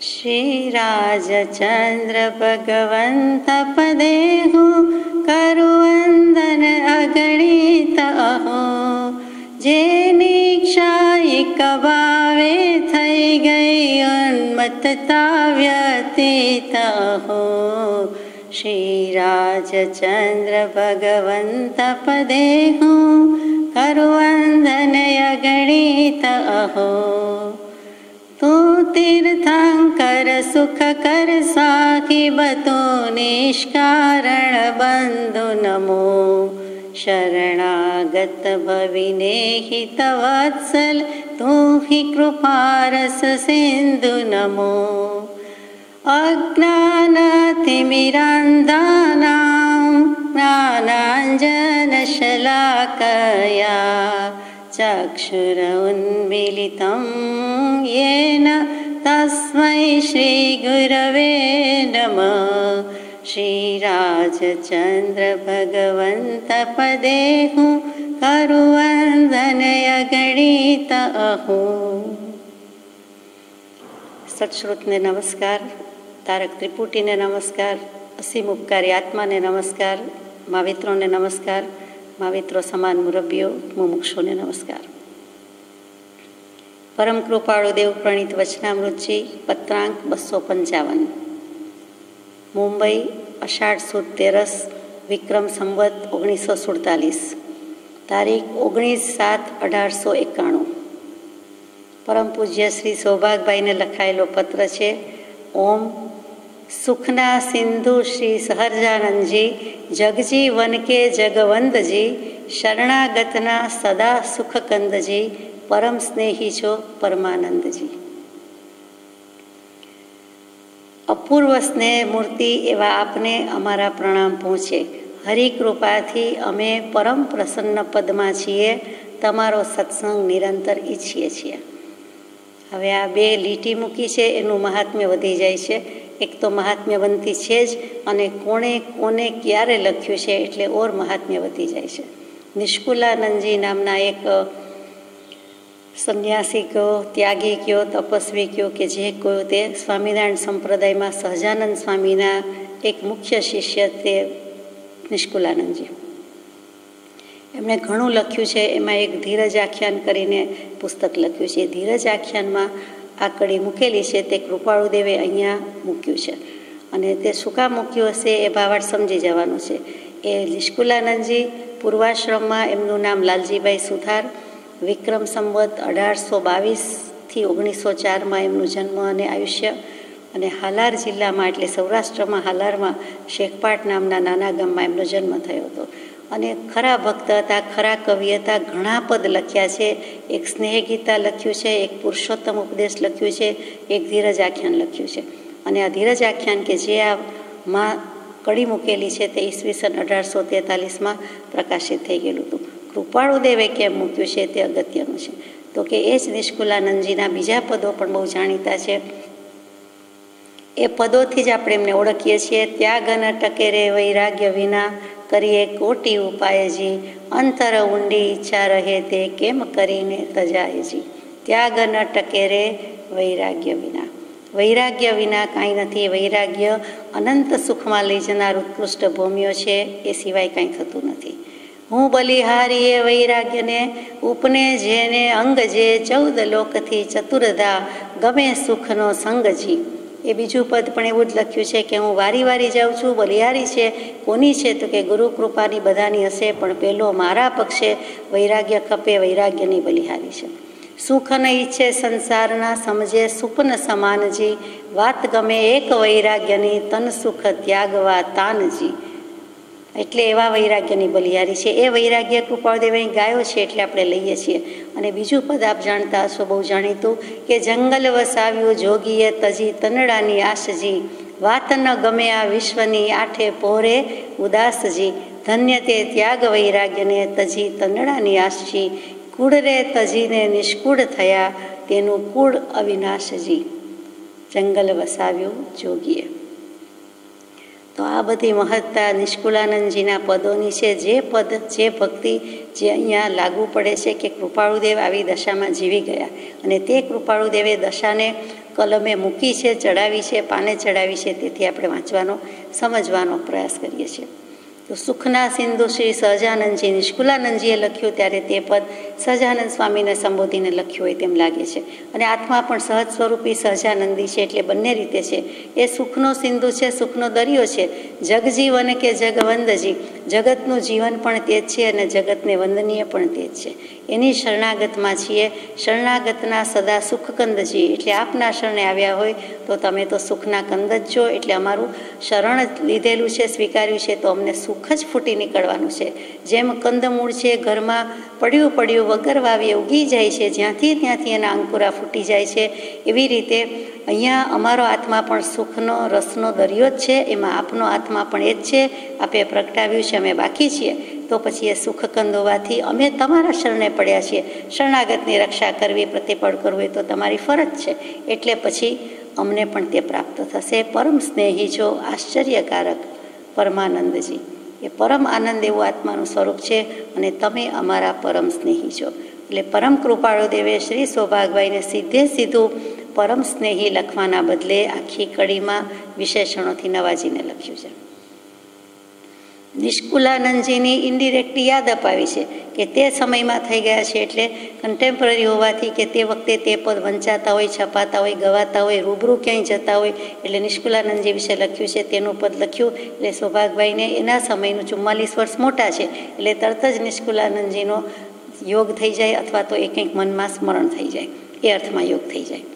श्रीराजचन्द्र भगवन्त पदेहु करुवन्दन अगणित अहो जेनी क्षायिक भावे थई गई उन्मत्तता व्यतीत अहो श्रीराजचन्द्र भगवन्त पदेहु करुवन्दन अगणित अहो तू तीर्थंकर सुख कर साहिबतो निष्कारण बंधु नमो शरणागत भविने हित वत्सल तू ही कृपारस सिंधु नमो अज्ञानतिमिरान्धानां ज्ञानाञ्जनशलाकया चक्षुरुन्मीलितं येन तस्मै श्रीगुरवे नमः श्रीराजचन्द्र भगवन्त पदेहु करुवन्दनय गणित अहो। सत्श्रुतने नमस्कार, तारक त्रिपुटी ने नमस्कार, असीम उपकारी आत्मा ने नमस्कार, मावित्रों ने नमस्कार, मावित्रो समान मुरब्बियों मुमुक्षो ने नमस्कार। परम कृपाळु देव प्रणीत वचनामृतजी पत्रांक 255 मुंबई अषाढ़ सुद 13 विक्रम संवत 1947 तारीख 19/7/1891 परम पूज्य श्री सौभागभाई ने लखायेलो पत्र है। ओम सुखना सिंधु श्री सहजानंदजी जगजी वन के जगवंदजी शरणागतना सदा सुख कंदजी परम स्नेही छो परमानंद जी। अपूर्व स्नेह मूर्ति एवं आपने अमारा प्रणाम पहुँचे। हरि कृपा थी अमे परम प्रसन्न पद में छीए। तमारो सत्संग निरंतर ઈચ્છીએ છીએ। હવે આ બે લીટી મૂકી છે એનું મહાત્મ્ય વધી જાય છે। એક તો મહાત્મ્યવંતી છે જ અને કોણે કોને ક્યારે લખ્યું છે એટલે ઓર મહાત્મ્ય વધી જાય છે। નિષ્કુલાનંદજી નામના એક સંન્યાસી કયો, ત્યાગી કયો, તપસ્વી કયો કે જે કયો તે સ્વામિનારાયણ સંપ્રદાયમાં સહજાનંદ સ્વામીના એક મુખ્ય શિષ્ય તે નિષ્કુલાનંદજી। એમણે ઘણું લખ્યું છે। એમાં એક ધીરજ આખ્યાન કરીને પુસ્તક લખ્યું છે। ધીરજ આખ્યાનમાં આ કડી મૂકેલી છે તે કૃપાળુદેવે અહીંયા મૂક્યું છે અને તે શું કામ મૂક્યું હશે એ ભાવાર્થ સમજી જવાનું છે। એ નિષ્કુલાનંદજી પૂર્વાશ્રમમાં એમનું નામ લાલજીભાઈ સુથાર વિક્રમ સંવત 1822 થી 1904 એમનું જન્મ અને આયુષ્ય અને હાલાર જિલ્લામાં એટલે સૌરાષ્ટ્રમાં હાલારમાં શેખપાટ નામના નાના ગામમાં એમનો જન્મ થયો હતો અને ખરા ભક્ત હતા, ખરા કવિ હતા। ઘણા પદ લખ્યા છે। એક સ્નેહ ગીતા લખ્યું છે, એક પુરુષોત્તમ ઉપદેશ લખ્યું છે, એક ધીરજ આખ્યાન લખ્યું છે અને આ ધીરજ આખ્યાન કે જે આ માં કડી મૂકેલી છે તે ઈસવીસન 1843 પ્રકાશિત થઈ ગયેલું હતું। કૃપાળુદેવે કેમ મૂક્યું છે તે અગત્યનું છે। તો કે એ જ નિષ્કુલાનંદજીના બીજા પદો પણ બહુ જાણીતા છે। એ પદોથી જ આપણે એમને ઓળખીએ છીએ। ત્યાગ ન ટકે રે વૈરાગ્ય વિના કરીએ કોટી ઉપાયજી અંતર ઊંડી ઈચ્છા રહે તે કેમ કરીને તજાયજી। ત્યાગ ન ટકે રે વૈરાગ્ય વિના, વૈરાગ્ય વિના કાંઈ નથી। વૈરાગ્ય અનંત સુખમાં લઈ જનાર ઉત્કૃષ્ટ ભૂમિઓ છે, એ સિવાય કાંઈ થતું નથી। હું બલિહારીએ વૈરાગ્યને ઉપને જેને અંગ જે 14 લોકથી ચતુર્ધા ગમે સુખનો સંગજી। એ બીજું પદ પણ એવું જ લખ્યું છે કે હું વારી વારી જાઉં છું। બલિહારી છે કોની છે તો કે ગુરુ કૃપાની બધાની હશે પણ પેલો મારા પક્ષે વૈરાગ્ય ખપે, વૈરાગ્યની બલિહારી છે। સુખ ન ઈચ્છે સંસારના સમજે સુપન સમાનજી વાત ગમે એક વૈરાગ્યની તન સુખ ત્યાગવા તાનજી। એટલે એવા વૈરાગ્યની બલિહારી છે। એ વૈરાગ્ય કૃપાળુદેવે ગાયો છે એટલે આપણે લઈએ છીએ। અને બીજું પદ આપ જાણતા હશો, બહુ જાણીતું કે જંગલ વસાવ્યું જોગીએ તજી તનડાની આશજી વાત ન ગમે આ વિશ્વની આઠે પોરે ઉદાસજી ધન્ય તે ત્યાગ વૈરાગ્યને તજી તનડાની આશજી કુળ રે તજીને નિષ્કુળ થયા તેનું કુળ અવિનાશજી જંગલ વસાવ્યું જોગીએ। તો આ બધી મહત્તા નિષ્કુલાનંદજીના પદોની છે। જે પદ, જે ભક્તિ જે અહીંયા લાગુ પડે છે કે કૃપાળુદેવ આવી દશામાં જીવી ગયા અને તે કૃપાળુદેવે દશાને કલમે મૂકી છે, ચડાવી છે, પાને ચડાવી છે, તેથી આપણે વાંચવાનો સમજવાનો પ્રયાસ કરીએ છીએ. તો સુખના સિંધુ શ્રી સહજાનંદજી નિષ્કુલાનંદજીએ લખ્યું ત્યારે તે પદ સહજાનંદ સ્વામીને સંબોધીને લખ્યું હોય તેમ લાગે છે. અને આત્મા પણ સહજ સ્વરૂપી સહજાનંદી છે, એટલે બંને રીતે છે. એ સુખનો સિંધુ છે, સુખનો દરિયો છે. જગજીવન કે જગવંદજી, જગતનું જીવન પણ તે જ છે અને જગતને વંદનીય પણ તે જ છે. એની શરણાગતમાં છીએ. શરણાગતના સદા સુખકંદજી, એટલે આપના શરણે આવ્યા હોય તો તમે તો સુખના કંદ જ છો. એટલે અમારું શરણ લીધેલું છે, સ્વીકાર્યું છે, તો અમને સુખ જ ફૂટી નીકળવાનું છે. જેમ કંદમૂળ છે ઘરમાં પડ્યું પડ્યું વગર વાવીએ ઉગી જાય છે, જ્યાંથી ત્યાંથી એના અંકુરા ફૂટી જાય છે, એવી રીતે અહીંયા અમારો આત્મા પણ સુખનો રસનો દરિયો જ છે. એમાં આપનો આત્મા પણ એ જ છે. આપે પ્રગટાવ્યું છે, અમે બાકી છીએ. તો પછી એ સુખકંદ હોવાથી અમે તમારા શરણે પડ્યા છીએ. શરણાગતની રક્ષા કરવી, પ્રતિપળ કરવું એ તો તમારી ફરજ છે. એટલે પછી અમને પણ તે પ્રાપ્ત થશે. પરમ સ્નેહી છો, આશ્ચર્યકારક પરમાનંદજી, એ પરમ આનંદ એવું આત્માનું સ્વરૂપ છે અને તમે અમારા પરમ સ્નેહી છો. એટલે પરમ કૃપાળુ દેવે શ્રી સૌભાગભાઈને સીધે સીધું પરમ સ્નેહી લખવાના બદલે આખી કડીમાં વિશેષણોથી નવાજીને લખ્યું છે. નિષ્કુલાનંદજીની ઇન્ડિરેક્ટ યાદ અપાવી છે કે તે સમયમાં થઈ ગયા છે, એટલે કન્ટેમ્પરરી હોવાથી કે તે વખતે તે પદ વંચાતા હોય, છપાતા હોય, ગવાતા હોય, રૂબરૂ ક્યાંય જતા હોય, એટલે નિષ્કુલાનંદજી વિશે લખ્યું છે. તેનું પદ લખ્યું એટલે સૌભાગભાઈને એના સમયનું 44 વર્ષ મોટા છે, એટલે તરત જ નિષ્કુલાનંદજીનો યોગ થઈ જાય, અથવા તો એ કંઈક મનમાં સ્મરણ થઈ જાય, એ અર્થમાં યોગ થઈ જાય.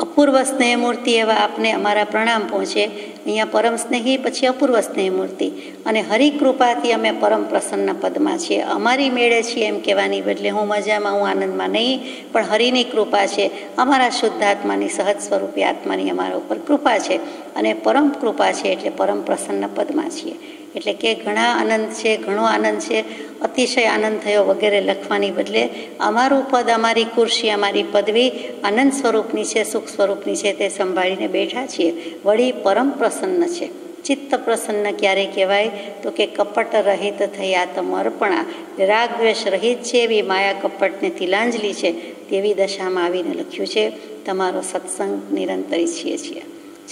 અપૂર્વ સ્નેહમૂર્તિ એવા આપને અમારા પ્રણામ પહોંચે. અહીંયા પરમ સ્નેહી, પછી અપૂર્વ સ્નેહમૂર્તિ, અને હરિકૃપાથી અમે પરમ પ્રસન્ન પદમાં છીએ. અમારી મેળે છીએ એમ કહેવાની બદલે હું મજામાં, હું આનંદમાં નહીં, પણ હરિની કૃપા છે. અમારા શુદ્ધ આત્માની, સહજ સ્વરૂપી આત્માની અમારા ઉપર કૃપા છે, અને પરમ કૃપા છે, એટલે પરમ પ્રસન્ન પદમાં છીએ. એટલે કે ઘણા આનંદ છે, ઘણો આનંદ છે, અતિશય આનંદ થયો વગેરે લખવાની બદલે અમારું પદ, અમારી ખુરશી, અમારી પદવી આનંદ સ્વરૂપની છે, સુખ સ્વરૂપની છે, તે સંભાળીને બેઠા છીએ. વળી પરમ પ્રસન્ન છે. ચિત્ત પ્રસન્ન ક્યારે કહેવાય તો કે કપટ રહિત થઈ આત્મઅર્પણા, રાગ દ્વેષ રહિત છે એવી માયા કપટને તિલાંજલિ છે, તેવી દશામાં આવીને લખ્યું છે. તમારો સત્સંગ નિરંતરી છીએ.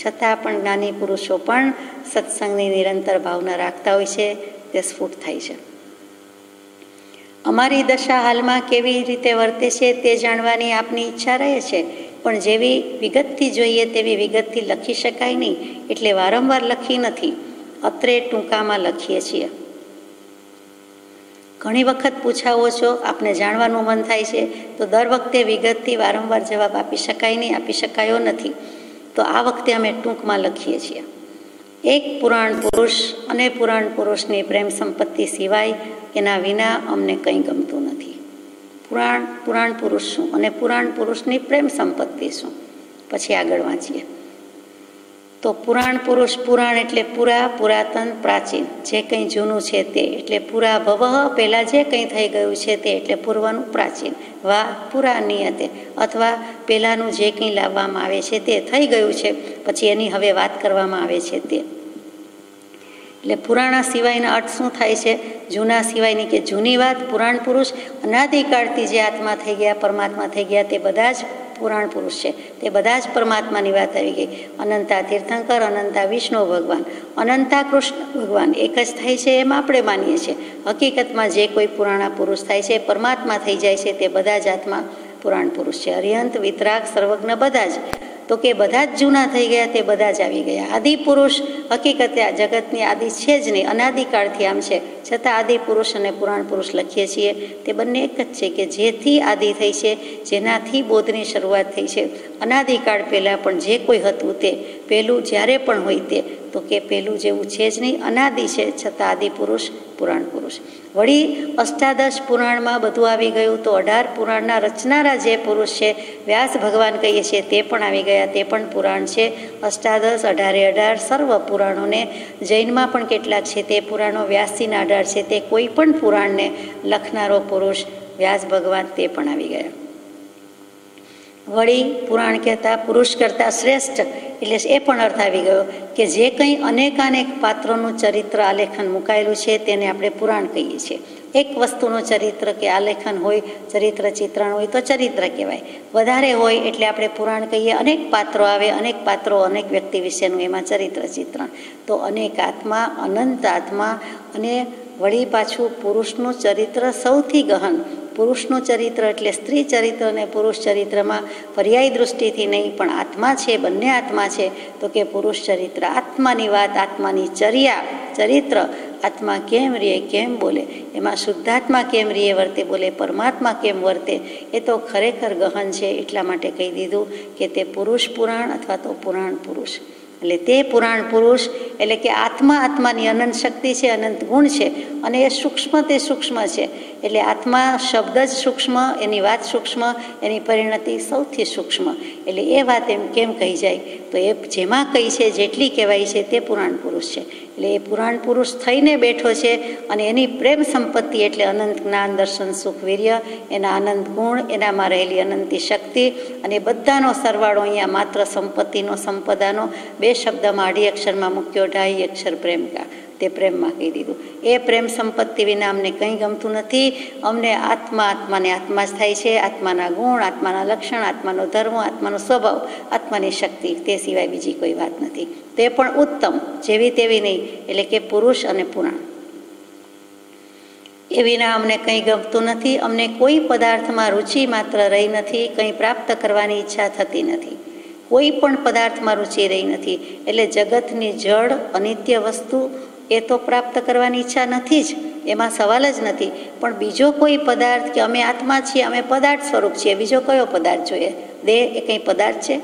છતાં પણ જ્ઞાની પુરુષો પણ સત્સંગની નિરંતર ભાવના રાખતા હોય છે, તે સ્ફુટ થાય છે. અમારી દશા હાલમાં કેવી રીતે વર્તે છે તે જાણવાની આપની ઈચ્છા રહે છે, પણ જેવી વિગતથી જોઈએ તેવી વિગતથી લખી શકાય નહીં, એટલે વારંવાર લખી નથી, અત્રે ટૂંકામાં લખીએ છીએ. ઘણી વખત પૂછાવો છો, આપને જાણવાનું મન થાય છે, તો દર વખતે વિગતથી વારંવાર જવાબ આપી શકાય નહીં, આપી શકાયો નથી. તો આ વખતે અમે ટૂંકમાં લખીએ છીએ. એક પુરાણ પુરુષ અને પુરાણ પુરુષની પ્રેમ સંપત્તિ સિવાય એના વિના અમને કંઈ ગમતું નથી. પુરાણ પુરુષ શું અને પુરાણ પુરુષની પ્રેમ સંપત્તિ શું? પછી આગળ વાંચીએ તો પુરાણ પુરુષ, પુરાણ એટલે પુરા, પુરાતન, પ્રાચીન, જે કંઈ જૂનું છે તે, એટલે પુરા ભવઃ, પહેલાં જે કંઈ થઈ ગયું છે તે, એટલે પૂર્વનું પ્રાચીન, વા પુરા નિયતે, અથવા પહેલાંનું જે કંઈ લાવવામાં આવે છે તે થઈ ગયું છે, પછી એની હવે વાત કરવામાં આવે છે તે. એટલે પુરાણા સિવાયના અર્થ શું થાય છે? જૂના સિવાયની કે જૂની વાત. પુરાણ પુરુષ અનાદિકાળથી જે આત્મા થઈ ગયા, પરમાત્મા થઈ ગયા, તે બધા જ પુરાણ પુરુષ છે. તે બધા જ પરમાત્માની વાત આવી ગઈ. અનંતા તીર્થંકર, અનંતા વિષ્ણુ ભગવાન, અનંતા કૃષ્ણ ભગવાન એક જ થાય છે એમ આપણે માનીએ છીએ. હકીકતમાં જે કોઈ પુરાણા પુરુષ થાય છે, પરમાત્મા થઈ જાય છે, તે બધા જ આત્મા પુરાણ પુરુષ છે. અરિહંત, વિતરાગ, સર્વજ્ઞ બધા જ. તો કે બધા જ જૂના થઈ ગયા, તે બધા જ આવી ગયા. આદિ પુરુષ હકીકતે આ જગતની આદિ છે જ નહીં, અનાદિકાળથી આમ છે, છતાં આદિ પુરુષ અને પુરાણ પુરુષ લખીએ છીએ. તે બંને એક જ છે કે જેથી આદિ થઈ છે, જેનાથી બોધની શરૂઆત થઈ છે. અનાદિકાળ પહેલાં પણ જે કોઈ હતું તે પહેલું જ્યારે પણ હોય તે, તો કે પહેલું જેવું છે જ નહીં, અનાદિ છે, છતાં આદિ પુરુષ, પુરાણ પુરુષ. વળી અષ્ટાદશ પુરાણમાં બધું આવી ગયું, તો 18 પુરાણના રચનારા જે પુરુષ છે, વ્યાસ ભગવાન કહીએ છીએ, તે પણ આવી ગયા, તે પણ પુરાણ છે. અષ્ટાદશ, 18 સર્વ પુરાણોને, જૈનમાં પણ કેટલાક છે તે પુરાણો, વ્યાસજીના 18 છે, તે કોઈ પણ પુરાણને લખનારો પુરુષ વ્યાસ ભગવાન, તે પણ આવી ગયા. વળી પુરાણ કહેતા પુરુષ કરતાં શ્રેષ્ઠ, એટલે એ પણ અર્થ આવી ગયો કે જે કંઈ અનેકાનેક પાત્રોનું ચરિત્ર આલેખન મુકાયેલું છે તેને આપણે પુરાણ કહીએ છીએ. એક વસ્તુનું ચરિત્ર કે આલેખન હોય, ચરિત્ર ચિત્રણ હોય તો ચરિત્ર કહેવાય. વધારે હોય એટલે આપણે પુરાણ કહીએ. અનેક પાત્રો આવે, અનેક પાત્રો, અનેક વ્યક્તિ વિશેનું એમાં ચરિત્ર ચિત્રણ. તો અનેક આત્મા, અનંત આત્મા અને વળી પાછું પુરુષનું ચરિત્ર સૌથી ગહન. પુરુષનું ચરિત્ર એટલે સ્ત્રી ચરિત્ર અને પુરુષ ચરિત્રમાં પર્યાય દૃષ્ટિથી નહીં, પણ આત્મા છે, બંને આત્મા છે. તો કે પુરુષ ચરિત્ર આત્માની વાત, આત્માની ચરિત્ર, આત્મા કેમ રહે, કેમ બોલે, એમાં શુદ્ધાત્મા કેમ રહે વર્તે, બોલે પરમાત્મા કેમ વર્તે, એ તો ખરેખર ગહન છે. એટલા માટે કહી દીધું કે તે પુરુષ પુરાણ અથવા તો પુરાણ પુરુષ. એટલે તે પુરાણ પુરુષ એટલે કે આત્માની અનંત શક્તિ છે, અનંત ગુણ છે, અને એ સૂક્ષ્મ તે સૂક્ષ્મ છે. એટલે આત્મા શબ્દ જ સૂક્ષ્મ, એની વાત સૂક્ષ્મ, એની પરિણતિ સૌથી સૂક્ષ્મ. એટલે એ વાત એમ કેમ કહી જાય તો એ જેમાં કહી છે, જેટલી કહેવાય છે તે પુરાણ પુરુષ છે. એટલે એ પુરાણ પુરુષ થઈને બેઠો છે અને એની પ્રેમ સંપત્તિ એટલે અનંત જ્ઞાન, દર્શન, સુખ, વીર્ય, એના અનંત ગુણ, એનામાં રહેલી અનંતી શક્તિ, અને બધાનો સરવાળો અહીંયા માત્ર સંપત્તિનો, સંપદાનો 2 શબ્દમાં 2 અક્ષરમાં મૂક્યો, 2.5 અક્ષર પ્રેમ કા. તે પ્રેમમાં કહી દીધું. એ પ્રેમ સંપત્તિ વિના અમને કંઈ ગમતું નથી. અમને આત્માને આત્મા જ થાય છે. આત્માના ગુણ, આત્માના લક્ષણ, આત્માનો ધર્મ, આત્માનો સ્વભાવ, આત્માની શક્તિ, તે સિવાય બીજી કોઈ વાત નથી. તે પણ ઉત્તમ, જેવી તેવી નહીં. એટલે કે પુરુષ અને પુરાણ. એ વિના અમને કંઈ ગમતું નથી. અમને કોઈ પદાર્થમાં રુચિ માત્ર રહી નથી. કંઈ પ્રાપ્ત કરવાની ઈચ્છા થતી નથી. કોઈ પણ પદાર્થમાં રુચિ રહી નથી. એટલે જગતની જડ અનિત્ય વસ્તુ એ તો પ્રાપ્ત કરવાની ઈચ્છા નથી જ, એમાં સવાલ જ નથી. પણ બીજો કોઈ પદાર્થ કે અમે આત્મા છીએ, અમે પદાર્થ સ્વરૂપ છીએ, બીજો કયો પદાર્થ જોઈએ? દેહ એ કંઈ પદાર્થ છે?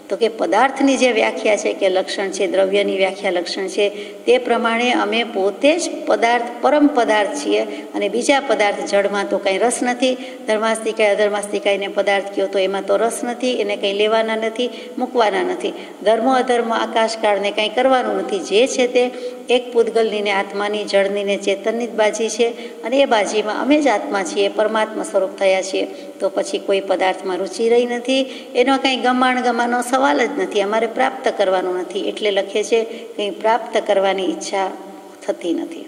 તો કે પદાર્થની જે વ્યાખ્યા છે કે લક્ષણ છે, દ્રવ્યની વ્યાખ્યા લક્ષણ છે, તે પ્રમાણે અમે પોતે જ પદાર્થ, પરમ પદાર્થ છીએ. અને બીજા પદાર્થ જળમાં તો કંઈ રસ નથી. ધર્માસ્તિકાય અધર્માસ્તિકાયને પદાર્થ કહો તો એમાં તો રસ નથી, એને કંઈ લેવાના નથી, મૂકવાના નથી. ધર્મ અધર્મ આકાશકાળને કંઈ કરવાનું નથી. જે છે તે એક પૂતગલની ને આત્માની, જળની ને ચેતનની જ બાજી છે. અને એ બાજીમાં અમે જ આત્મા છીએ, પરમાત્મા સ્વરૂપ થયા છીએ. તો પછી કોઈ પદાર્થમાં રુચિ રહી નથી. એનો કંઈ ગમાણનો સવાલ જ નથી. અમારે પ્રાપ્ત કરવાનું નથી. એટલે લખે છે કંઈ પ્રાપ્ત કરવાની ઈચ્છા થતી નથી.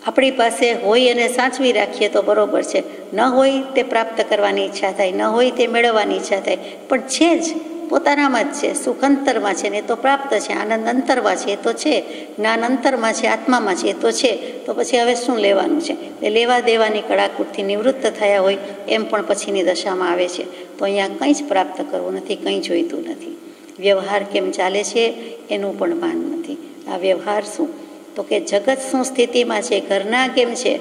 આપણી પાસે હોય અને સાચવી રાખીએ તો બરોબર છે. ન હોય તે પ્રાપ્ત કરવાની ઈચ્છા થાય, ન હોય તે મેળવવાની ઈચ્છા થાય. પણ છે જ, પોતાનામાં જ છે. સુખ અંતરમાં છે ને એ તો પ્રાપ્ત છે. આનંદ અંતરમાં છે એ તો છે. જ્ઞાન અંતરમાં છે, આત્મામાં છે એ તો છે. તો પછી હવે શું લેવાનું છે? એ લેવા દેવાની કડાકૂટથી નિવૃત્ત થયા હોય એમ પણ પછીની દશામાં આવે છે. તો અહીંયા કંઈ જ પ્રાપ્ત કરવું નથી, કંઈ જોઈતું નથી. વ્યવહાર કેમ ચાલે છે એનું પણ ભાન નથી. આ વ્યવહાર શું? તો કે જગત શું સ્થિતિમાં છે, ઘરના કેમ છે,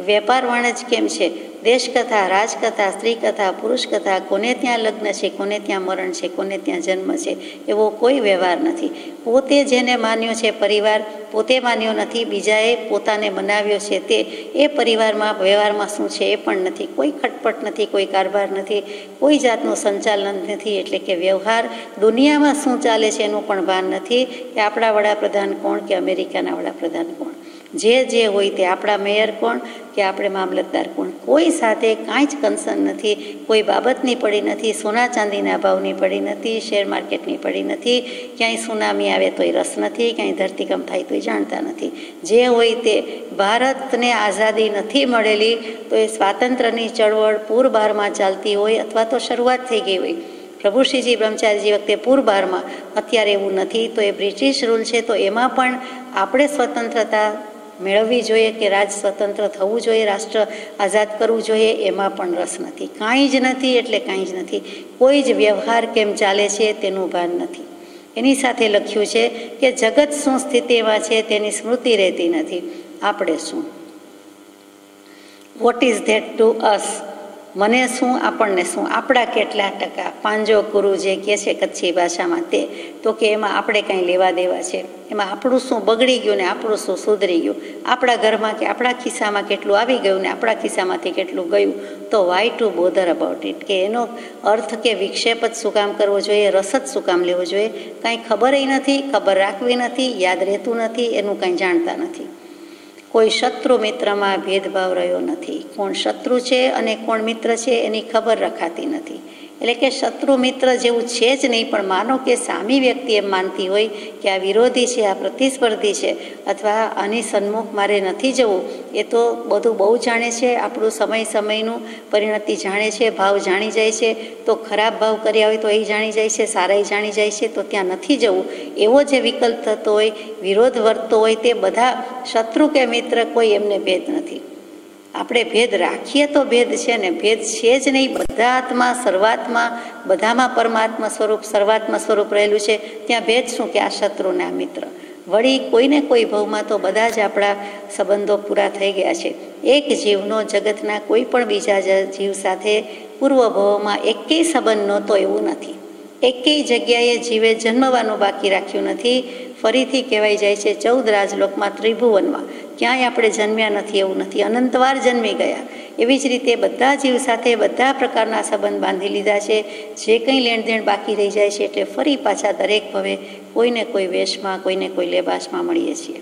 વેપાર વાણિજ્ય કેમ છે, દેશકથા, રાજકથા, સ્ત્રી કથા, પુરુષ કથા, કોને ત્યાં લગ્ન છે, કોને ત્યાં મરણ છે, કોને ત્યાં જન્મ છે, એવો કોઈ વ્યવહાર નથી. પોતે જેને માન્યો છે પરિવાર, પોતે માન્યો નથી, બીજાએ પોતાને બનાવ્યો છે તે, એ પરિવારમાં વ્યવહારમાં શું છે એ પણ નથી. કોઈ ખટપટ નથી, કોઈ કારભાર નથી, કોઈ જાતનું સંચાલન નથી. એટલે કે વ્યવહાર, દુનિયામાં શું ચાલે છે એનું પણ ભાન નથી. કે આપણા વડાપ્રધાન કોણ, કે અમેરિકાના વડાપ્રધાન કોણ, જે હોય તે, આપણા મેયર કોણ, કે આપણે મામલતદાર કોણ, કોઈ સાથે કાંઈ જ કન્સર્ન નથી. કોઈ બાબતની પડી નથી. સોના ચાંદીના ભાવની પડી નથી. શેર માર્કેટની પડી નથી. ક્યાંય સુનામી આવે તોય રસ નથી. ક્યાંય ધરતીકંપ થાય તોય જાણતા નથી. જે હોય તે, ભારતને આઝાદી નથી મળેલી તો એ સ્વાતંત્ર્યની ચળવળ પૂર 12માં ચાલતી હોય અથવા તો શરૂઆત થઈ ગઈ હોય. પ્રભુશ્રીજી બ્રહ્મચારીજી વખતે પૂર 12માં, અત્યારે એવું નથી. તો એ બ્રિટિશ રૂલ છે. તો એમાં પણ આપણે સ્વતંત્રતા મેળવવી જોઈએ કે રાજ સ્વતંત્ર થવું જોઈએ, રાષ્ટ્ર આઝાદ કરવું જોઈએ, એમાં પણ રસ નથી. કાંઈ જ નથી. એટલે કાંઈ જ નથી. કોઈ જ વ્યવહાર કેમ ચાલે છે તેનું ભાન નથી. એની સાથે લખ્યું છે કે જગત શું સ્થિતિમાં છે તેની સ્મૃતિ રહેતી નથી. આપણે શું? વોટ ઇઝ ધેટ ટુ અસ? મને શું, આપણને શું, આપણા કેટલા ટકા? પાંજો ગુરુ જે કહે છે કચ્છી ભાષામાં તે, તો કે એમાં આપણે કાંઈ લેવા દેવા છે? એમાં આપણું શું બગડી ગયું ને આપણું શું સુધરી ગયું? આપણા ઘરમાં કે આપણા ખિસ્સામાં કેટલું આવી ગયું ને આપણા ખિસ્સામાંથી કેટલું ગયું? તો why to bother about it? કે એનો અર્થ કે વિક્ષેપ જ શું કામ કરવો જોઈએ, રસ જ શું કામ લેવો જોઈએ? કાંઈ ખબરય નથી, ખબર રાખવી નથી, યાદ રહેતું નથી, એનું કાંઈ જાણતા નથી. કોઈ શત્રુ મિત્રમાં ભેદભાવ રહ્યો નથી. કોણ શત્રુ છે અને કોણ મિત્ર છે એની ખબર રખાતી નથી. એટલે કે શત્રુ મિત્ર જેવું છે જ નહીં, પણ માનો કે સામી વ્યક્તિ એમ માનતી હોય કે આ વિરોધી છે, આ પ્રતિસ્પર્ધી છે, અથવા આની સન્મુખ મારે નથી જવું, એ તો બધું બહુ જાણે છે, આપણું સમયનું પરિણતિ જાણે છે, ભાવ જાણી જાય છે, તો ખરાબ ભાવ કર્યા હોય તો એ જાણી જાય છે, સારા એ જાણી જાય છે, તો ત્યાં નથી જવું, એવો જે વિકલ્પ થતો હોય, વિરોધ વર્તતો હોય, તે બધા શત્રુ કે મિત્ર કોઈ એમને ભેદ નથી. આપણે ભેદ રાખીએ તો ભેદ છે ને, ભેદ છે જ નહીં. બધા આત્મા સર્વાત્મા, બધામાં પરમાત્મા સ્વરૂપ સર્વાત્મા સ્વરૂપ રહેલું છે. ત્યાં ભેદ શું કે આ શત્રુ ને આ મિત્ર. વળી કોઈને કોઈ ભાવમાં તો બધા જ આપણા સંબંધો પૂરા થઈ ગયા છે. એક જીવનો જગતના કોઈ પણ બીજા જીવ સાથે પૂર્વ ભાવમાં એકેય સંબંધ નહોતો એવું નથી. એકેય જગ્યાએ જીવે જન્મવાનું બાકી રાખ્યું નથી. ફરીથી કહેવાય જાય છે 14 રાજલોકમાં, ત્રિભુવનમાં ક્યાંય આપણે જન્મ્યા નથી એવું નથી, અનંતવાર જન્મી ગયા. એવી જ રીતે બધા જીવ સાથે બધા પ્રકારના સંબંધ બાંધી લીધા છે. જે કંઈ લેણદેણ બાકી રહી જાય છે એટલે ફરી પાછા દરેક ભવે કોઈને કોઈ વેશમાં, કોઈને કોઈ લેબાસમાં મળીએ છીએ.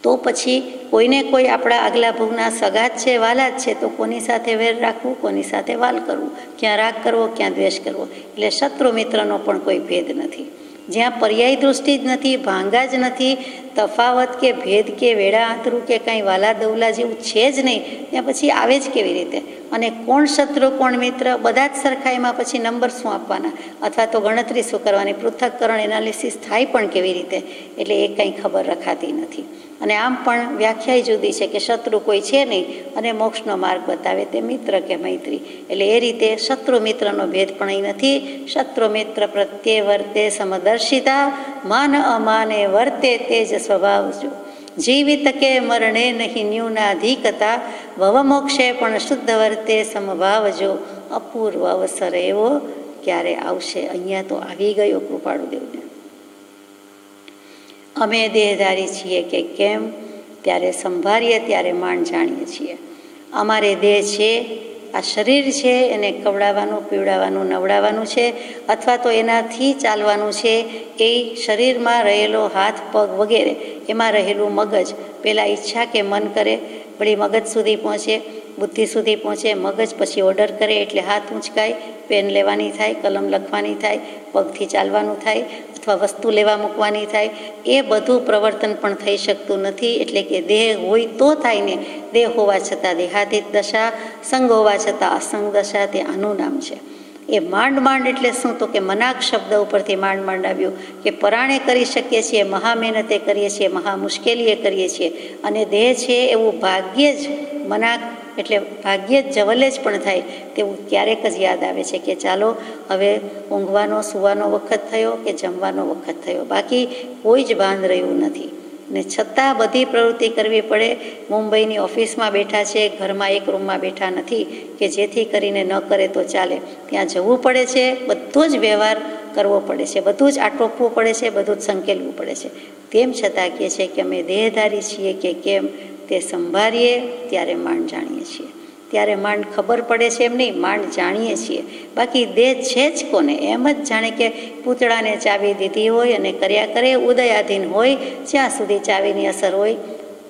તો પછી કોઈને કોઈ આપણા આગલા ભવના સગા જ છે, વાલા જ છે, તો કોની સાથે વેર રાખવું, કોની સાથે વાલ કરવું, ક્યાં રાગ કરવો, ક્યાં દ્વેષ કરવો. એટલે શત્રુ મિત્રનો પણ કોઈ ભેદ નથી. જ્યાં પર્યાય દૃષ્ટિ જ નથી, ભાંગા જ નથી, તફાવત કે ભેદ કે વેળા આંતરું કે કાંઈ વાલા દવલા જેવું છે જ નહીં, ત્યાં પછી આવે જ કેવી રીતે? અને કોણ શત્રુ કોણ મિત્ર, બધા જ સરખા, એમાં પછી નંબર શું આપવાના, અથવા તો ગણતરી શું કરવાની, પૃથ્થકરણ એનાલિસિસ થાય પણ કેવી રીતે? એટલે એ કંઈ ખબર રખાતી નથી. અને આમ પણ વ્યાખ્યા જુદી છે કે શત્રુ કોઈ છે નહીં અને મોક્ષનો માર્ગ બતાવે તે મિત્ર કે મૈત્રી. એટલે એ રીતે શત્રુ મિત્રનો ભેદ પણ અહીં નથી. શત્રુ મિત્ર પ્રત્યે વર્તે સમદર્શિતા, માન અમાને વર્તે તેજ સ્વભાવ જો. જીવિત કે મરણે નહીં ન્યૂનાધિકતા, ભવમોક્ષે પણ શુદ્ધ વર્તે સમભાવ જો. અપૂર્વ અવસર એવો ક્યારે આવશે? અહીંયા તો આવી ગયો કૃપાળુ દેવને. અમે દેહધારી છીએ કે કેમ, ત્યારે સંભાળીએ ત્યારે માંડ જાણીએ છીએ. અમારે દેહ છે, આ શરીર છે, એને ખવડાવવાનું, પીવડાવવાનું, નવડાવવાનું છે, અથવા તો એનાથી ચાલવાનું છે. એ શરીરમાં રહેલો હાથ પગ વગેરે, એમાં રહેલું મગજ પહેલાં ઈચ્છા કે મન કરે, વળી મગજ સુધી પહોંચે, બુદ્ધિ સુધી પહોંચે, મગજ પછી ઓર્ડર કરે એટલે હાથ ઊંચકાય, પેન લેવાની થાય, કલમ લખવાની થાય, પગથી ચાલવાનું થાય, અથવા વસ્તુ લેવા મૂકવાની થાય. એ બધું પ્રવર્તન પણ થઈ શકતું નથી. એટલે કે દેહ હોય તો થાય ને, દેહ હોવા છતાં દેહાતીત દશા, સંગ હોવા છતાં અસંગ દશા, તે આનું નામ છે. એ માંડ એટલે શું? તો કે મનાક શબ્દ ઉપરથી માંડ આવ્યું કે પરાણે કરી શકીએ છીએ, મહા મહેનતે કરીએ છીએ, મહા મુશ્કેલીએ કરીએ છીએ. અને દેહ છે એવું ભાગ્યે જ, મનાક એટલે ભાગ્યે જ જવલે જ પણ થાય તેવું ક્યારેક જ યાદ આવે છે કે ચાલો હવે ઊંઘવાનો સૂવાનો વખત થયો કે જમવાનો વખત થયો, બાકી કોઈ જ ભાન રહ્યું નથી. ને છતાં બધી પ્રવૃત્તિ કરવી પડે. મુંબઈની ઓફિસમાં બેઠા છે, ઘરમાં એક રૂમમાં બેઠા નથી કે જેથી કરીને ન કરે તો ચાલે. ત્યાં જવું પડે છે, બધો જ વ્યવહાર કરવો પડે છે, બધું જ આટોપવું પડે છે, બધું જ સંકેલવું પડે છે. તેમ છતાં કહે છે કે અમે દેહધારી છીએ કે કેમ, તે સંભાળીએ ત્યારે માંડ જાણીએ છીએ. ત્યારે માંડ ખબર પડે છે એમ નહીં, માંડ જાણીએ છીએ. બાકી દેહ છે જ કોને? એમ જ જાણે કે પૂતળાને ચાવી દીધી હોય અને કર્યા કરે, ઉદયાધીન હોય, જ્યાં સુધી ચાવીની અસર હોય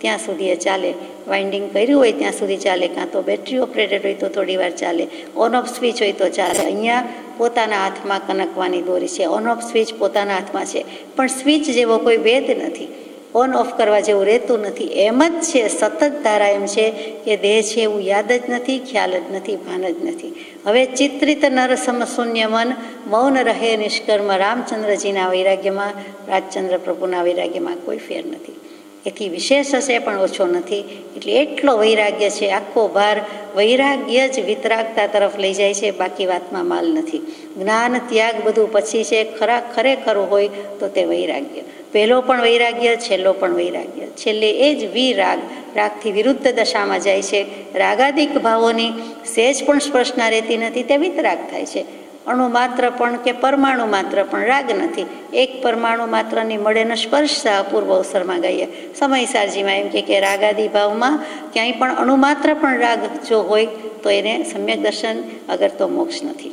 ત્યાં સુધી એ ચાલે. વાઇન્ડિંગ કર્યું હોય ત્યાં સુધી ચાલે, કાં તો બેટરી ઓપરેટેડ હોય તો થોડી વાર ચાલે, ઓન ઓફ સ્વિચ હોય તો ચાલે. અહીંયા પોતાના હાથમાં કનકવાની દોરી છે, ઓન ઓફ સ્વિચ પોતાના હાથમાં છે, પણ સ્વિચ જેવો કોઈ ભેદ નથી, ઓન ઓફ કરવા જેવું રહેતું નથી. એમ જ છે, સતત ધારા એમ છે કે દેહ છે એવું યાદ જ નથી, ખ્યાલ જ નથી, ભાન જ નથી. હવે ચિત્રિત નરસમ શૂન્ય મન મૌન રહે નિષ્કર્મ, રામચંદ્રજીના વૈરાગ્યમાં, રાજચંદ્ર પ્રભુના વૈરાગ્યમાં કોઈ ફેર નથી. એથી વિશેષ હશે પણ ઓછો નથી. એટલે એટલો વૈરાગ્ય છે, આખો ભાર વૈરાગ્ય જ વિતરાગતા તરફ લઈ જાય છે, બાકી વાતમાં માલ નથી. જ્ઞાન ત્યાગ બધું પછી છે. ખરેખર હોય તો તે વૈરાગ્ય. પહેલો પણ વૈરાગ્ય, છેલ્લો પણ વૈરાગ્ય. છેલ્લે એ જ વિરાગ, રાગથી વિરુદ્ધ દશામાં જાય છે. રાગાદિક ભાવોની સહેજ પણ સ્પર્શના રહેતી નથી, તે વિતરાગ થાય છે. અણુ માત્ર પણ કે પરમાણુ માત્ર પણ રાગ નથી. એક પરમાણુ માત્રની મળેનો સ્પર્શ પૂર્વ અવસરમાં ગઈએ સમયસારજીમાં એમ કે રાગાદિ ભાવમાં ક્યાંય પણ અણુ માત્ર પણ રાગ જો હોય તો એને સમ્યક દર્શન, અગર તો મોક્ષ નથી.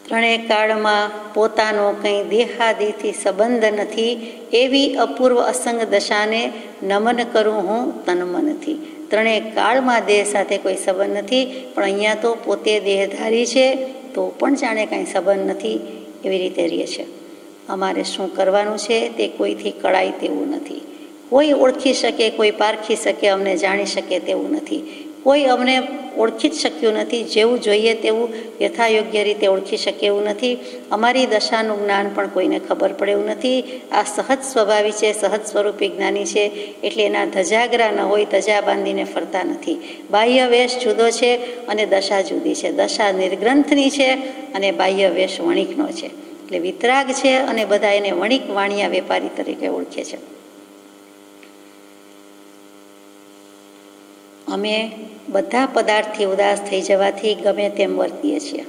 ત્રણેય કાળમાં પોતાનો કંઈ દેહાદીથી સંબંધ નથી, એવી અપૂર્વ અસંગ દશાને નમન કરું હું તનમનથી. ત્રણેય કાળમાં દેહ સાથે કોઈ સંબંધ નથી, પણ અહીંયા તો પોતે દેહધારી છે તો પણ જાણે કાંઈ સંબંધ નથી એવી રીતે રહે છે. અમારે શું કરવાનું છે તે કોઈથી કળાય તેવું નથી. કોઈ ઓળખી શકે, કોઈ પારખી શકે, અમને જાણી શકે તેવું નથી. કોઈ અમને ઓળખી જ શક્યું નથી, જેવું જોઈએ તેવું યથાયોગ્ય રીતે ઓળખી શકે એવું નથી. અમારી દશાનું જ્ઞાન પણ કોઈને ખબર પડે એવું નથી. આ સહજ સ્વભાવી છે, સહજ સ્વરૂપી જ્ઞાની છે, એટલે એના ધજાગરા ન હોય, ધજા બાંધીને ફરતા નથી. બાહ્ય વેશ જુદો છે અને દશા જુદી છે. દશા નિર્ગ્રંથની છે અને બાહ્ય વેશ વણિકનો છે. એટલે વિતરાગ છે અને બધા એને વણિક વાણિયા વેપારી તરીકે ઓળખે છે. અમે બધા પદાર્થથી ઉદાસ થઈ જવાથી ગમે તેમ વર્તીએ છીએ.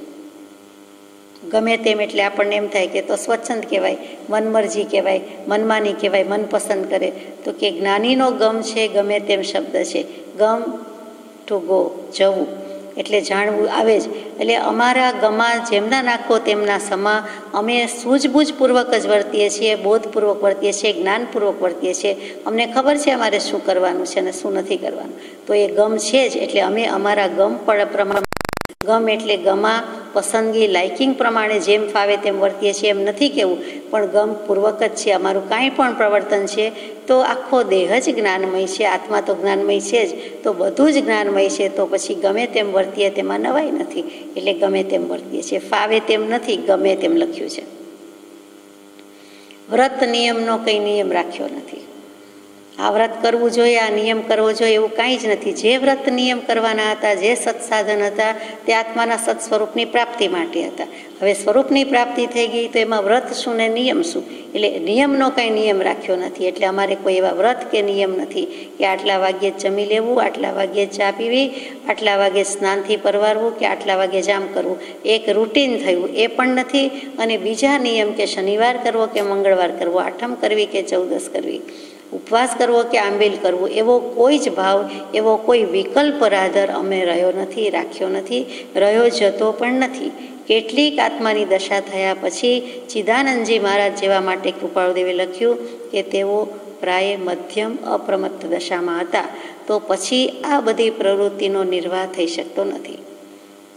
ગમે તેમ એટલે આપણને એમ થાય કે તો સ્વચ્છંદ કહેવાય, મનમરજી કહેવાય, મનમાની કહેવાય, મનપસંદ કરે. તો કે જ્ઞાનીનો ગમ છે ગમે તેમ શબ્દ છે. ગમ ટુ ગો, જવું એટલે જાણવું આવે જ. એટલે અમારા ગમા જેમના નાખો તેમના સમા. અમે સૂઝબૂઝપૂર્વક જ વર્તીએ છીએ, બોધપૂર્વક વર્તીએ છીએ, જ્ઞાનપૂર્વક વર્તીએ છીએ. અમને ખબર છે અમારે શું કરવાનું છે અને શું નથી કરવાનું. તો એ ગમ છે જ, એટલે અમે અમારા ગમ પ્રમાણે, ગમ એટલે ગમા પસંદગી લાઇકિંગ પ્રમાણે જેમ ફાવે તેમ વર્તીએ છીએ એમ નથી કહેવું, પણ ગમપૂર્વક જ છે. અમારું કાંઈ પણ પ્રવર્તન છે તો આખો દેહ જ જ્ઞાનમય છે, આત્મા તો જ્ઞાનમય છે જ, તો બધું જ જ્ઞાનમય છે. તો પછી ગમે તેમ વર્તીએ તેમાં નવાઈ નથી. એટલે ગમે તેમ વર્તીએ છીએ, ફાવે તેમ નથી, ગમે તેમ લખ્યું છે. વ્રત નિયમનો કંઈ નિયમ રાખ્યો નથી. આ વ્રત કરવું જોઈએ, આ નિયમ કરવો જોઈએ એવું કાંઈ જ નથી. જે વ્રત નિયમ કરવાના હતા, જે સત્સાધન હતા, તે આત્માના સત સ્વરૂપની પ્રાપ્તિ માટે હતા. હવે સ્વરૂપની પ્રાપ્તિ થઈ ગઈ તો એમાં વ્રત શું ને નિયમ શું? એટલે નિયમનો કાંઈ નિયમ રાખ્યો નથી. એટલે અમારે કોઈ એવા વ્રત કે નિયમ નથી કે આટલા વાગ્યે જ જમી લેવું, આટલા વાગ્યે જ ચા પીવી, આટલા વાગ્યે સ્નાનથી પરવારવું કે આટલા વાગ્યે જામ કરવું. એક રૂટીન થયું એ પણ નથી. અને બીજા નિયમ કે શનિવાર કરવો કે મંગળવાર કરવો, આઠમ કરવી કે 14 કરવી, ઉપવાસ કરવો કે આંબેલ કરવું, એવો કોઈ જ ભાવ, એવો કોઈ વિકલ્પ રાધર અમે રહ્યો નથી, રાખ્યો નથી, રહ્યો જતો પણ નથી. કેટલીક આત્માની દશા થયા પછી ચિદાનંદજી મહારાજ જેવા માટે કૃપાળુદેવે લખ્યું કે તેઓ પ્રાય મધ્યમ અપ્રમત્ત દશામાં હતા. તો પછી આ બધી પ્રવૃત્તિનો નિર્વાહ થઈ શકતો નથી.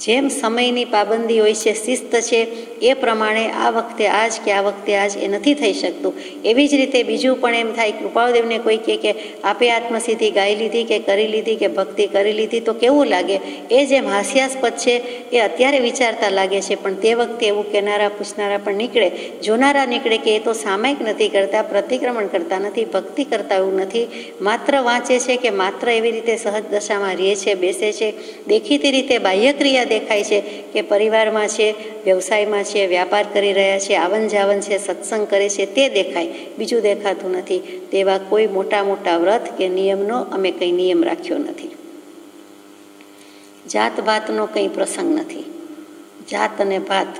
જેમ સમયની પાબંદી હોય છે, શિસ્ત છે, એ પ્રમાણે આ વખતે આજ કે આ વખતે આજ એ નથી થઈ શકતું. એવી જ રીતે બીજું પણ એમ થાય, કૃપાળુદેવને કોઈ કહે કે આપે આત્મસિદ્ધિ ગાઈ લીધી કે કરી લીધી કે ભક્તિ કરી લીધી તો કેવું લાગે? એ જેમ હાસ્યાસ્પદ છે એ અત્યારે વિચારતા લાગે છે, પણ તે વખતે એવું કહેનારા પૂછનારા પણ નીકળે, જોનારા નીકળે કે એ તો સામાયિક નથી કરતા, પ્રતિક્રમણ કરતા નથી, ભક્તિ કરતા એવું નથી, માત્ર વાંચે છે કે માત્ર એવી રીતે સહજ દશામાં રહે છે, બેસે છે. દેખીતી રીતે બાહ્યક્રિયા દેખાય છે કે પરિવારમાં છે, વ્યવસાયમાં છે, વ્યાપાર કરી રહ્યા છે, આવન જાવન છે, સત્સંગ કરે છે, તે દેખાય, બીજું દેખાતું નથી. તેવા કોઈ મોટા મોટા વ્રત કે નિયમનો અમે કંઈ નિયમ રાખ્યો નથી. જાત ભાતનો કંઈ પ્રસંગ નથી. જાત અને ભાત,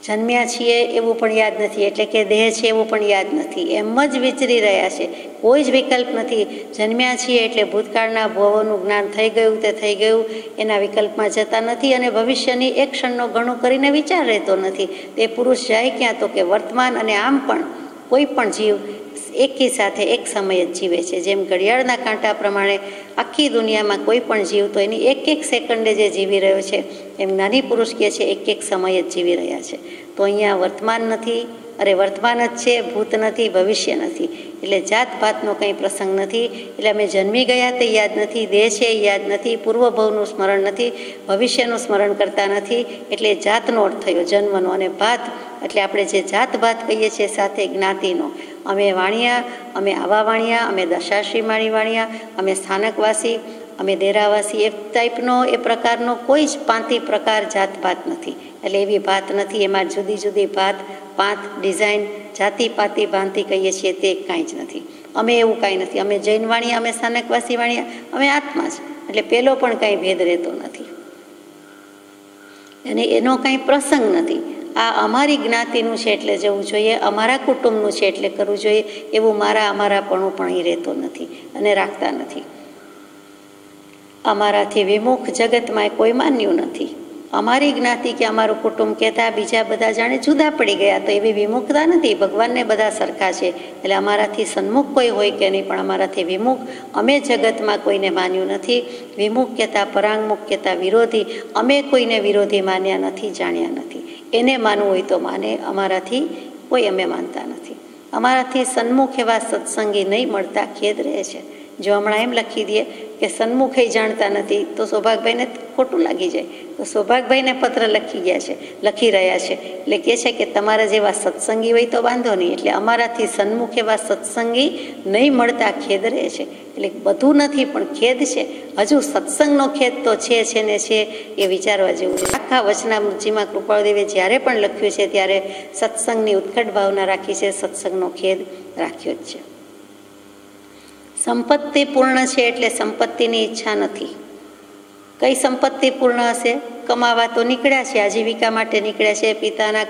જન્મ્યા છીએ એવું પણ યાદ નથી, એટલે કે દેહ છે એવું પણ યાદ નથી, એમ જ વિચરી રહ્યા છે. કોઈ જ વિકલ્પ નથી. જન્મ્યા છીએ એટલે ભૂતકાળના ભવોનું જ્ઞાન થઈ ગયું તે થઈ ગયું, એના વિકલ્પમાં જતા નથી. અને ભવિષ્યની એક ક્ષણનો ઘણું કરીને વિચાર રહેતો નથી. તે પુરુષ જાય ક્યાં? તો કે વર્તમાન. અને આમ પણ કોઈ પણ જીવ એકી સાથે એક સમય જ જીવે છે. જેમ ઘડિયાળના કાંટા પ્રમાણે આખી દુનિયામાં કોઈ પણ જીવ તો એની એક એક સેકન્ડે જે જીવી રહ્યો છે, એમ જ્ઞાની પુરુષ કહે છે એક એક સમય જ જીવી રહ્યા છે. તો અહીંયા વર્તમાન નથી, અરે વર્તમાન જ છે, ભૂત નથી, ભવિષ્ય નથી. એટલે જાત ભાતનો કંઈ પ્રસંગ નથી. એટલે અમે જન્મી ગયા તે યાદ નથી, દેહ છે એ યાદ નથી, પૂર્વભવનું સ્મરણ નથી, ભવિષ્યનું સ્મરણ કરતા નથી. એટલે જાતનો અર્થ થયો જન્મનો. અને ભાત એટલે આપણે જે જાત ભાત કહીએ છીએ સાથે જ્ઞાતિનો. અમે વાણિયા, અમે આવા વાણિયા, અમે દશાશ્રી માળી વાણિયા, અમે સ્થાનકવાસી, અમે ડેરાવાસી, એ ટાઈપનો એ પ્રકારનો કોઈ જ પાંતિ પ્રકાર જાત ભાત નથી. એટલે એવી ભાત નથી. એમાં જુદી જુદી ભાત, પાંત, ડિઝાઇન, જાતિ પાતિ ભાંતિ કહીએ છીએ તે કાંઈ જ નથી. અમે એવું કાંઈ નથી. અમે જૈન વાણિયા, અમે સ્થાનકવાસી વાણિયા, અમે આત્મા જ. એટલે પેલો પણ કાંઈ ભેદ રહેતો નથી અને એનો કાંઈ પ્રસંગ નથી. આ અમારી જ્ઞાતિનું છે એટલે જવું જોઈએ, અમારા કુટુંબનું છે એટલે કરવું જોઈએ, એવું અમારાપણું પણ એ રહેતો નથી અને રાખતા નથી. અમારાથી વિમુખ જગતમાં કોઈ માન્યું નથી. અમારી જ્ઞાતિ કે અમારું કુટુંબ કહેતા બીજા બધા જાણે જુદા પડી ગયા, તો એવી વિમુખતા નથી. ભગવાનને બધા સરખા છે, એટલે અમારાથી સન્મુખ કોઈ હોય કે નહીં, પણ અમારાથી વિમુખ અમે જગતમાં કોઈને માન્યું નથી. વિમુખ કહેતા, પરાંગમુખ કહેતા વિરોધી, અમે કોઈને વિરોધી માન્યા નથી, જાણ્યા નથી. એને માનવું હોય તો માને, અમારાથી કોઈ અમે માનતા નથી. અમારાથી સન્મુખ એવા સત્સંગી નહીં મળતા, ખેદ રહે છે. જો હમણાં એમ લખી દઈએ કે સન્મુખે જાણતા નથી, તો સૌભાગભાઈને ખોટું લાગી જાય. તો સૌભાગભાઈને પત્ર લખી રહ્યા છે, એટલે કહે છે કે તમારા જેવા સત્સંગી હોય તો વાંધો નહીં, એટલે અમારાથી સન્મુખ એવા સત્સંગી નહીં મળતા ખેદ રહે છે. એટલે બધું નથી પણ ખેદ છે. હજુ સત્સંગનો ખેદ તો છે ને છે, એ વિચારવા જેવું છે. આખા વચનામૃતજીમાં કૃપાળદેવે જ્યારે પણ લખ્યું છે ત્યારે સત્સંગની ઉત્કટ ભાવના રાખી છે, સત્સંગનો ખેદ રાખ્યો જ છે. સંપત્તિ પૂર્ણ છે એટલે સંપત્તિની ઈચ્છા નથી. કઈ સંપત્તિ પૂર્ણ હશે? કમાવા તો નીકળ્યા છે, આજીવિકા માટે નીકળ્યા છે, પિતાના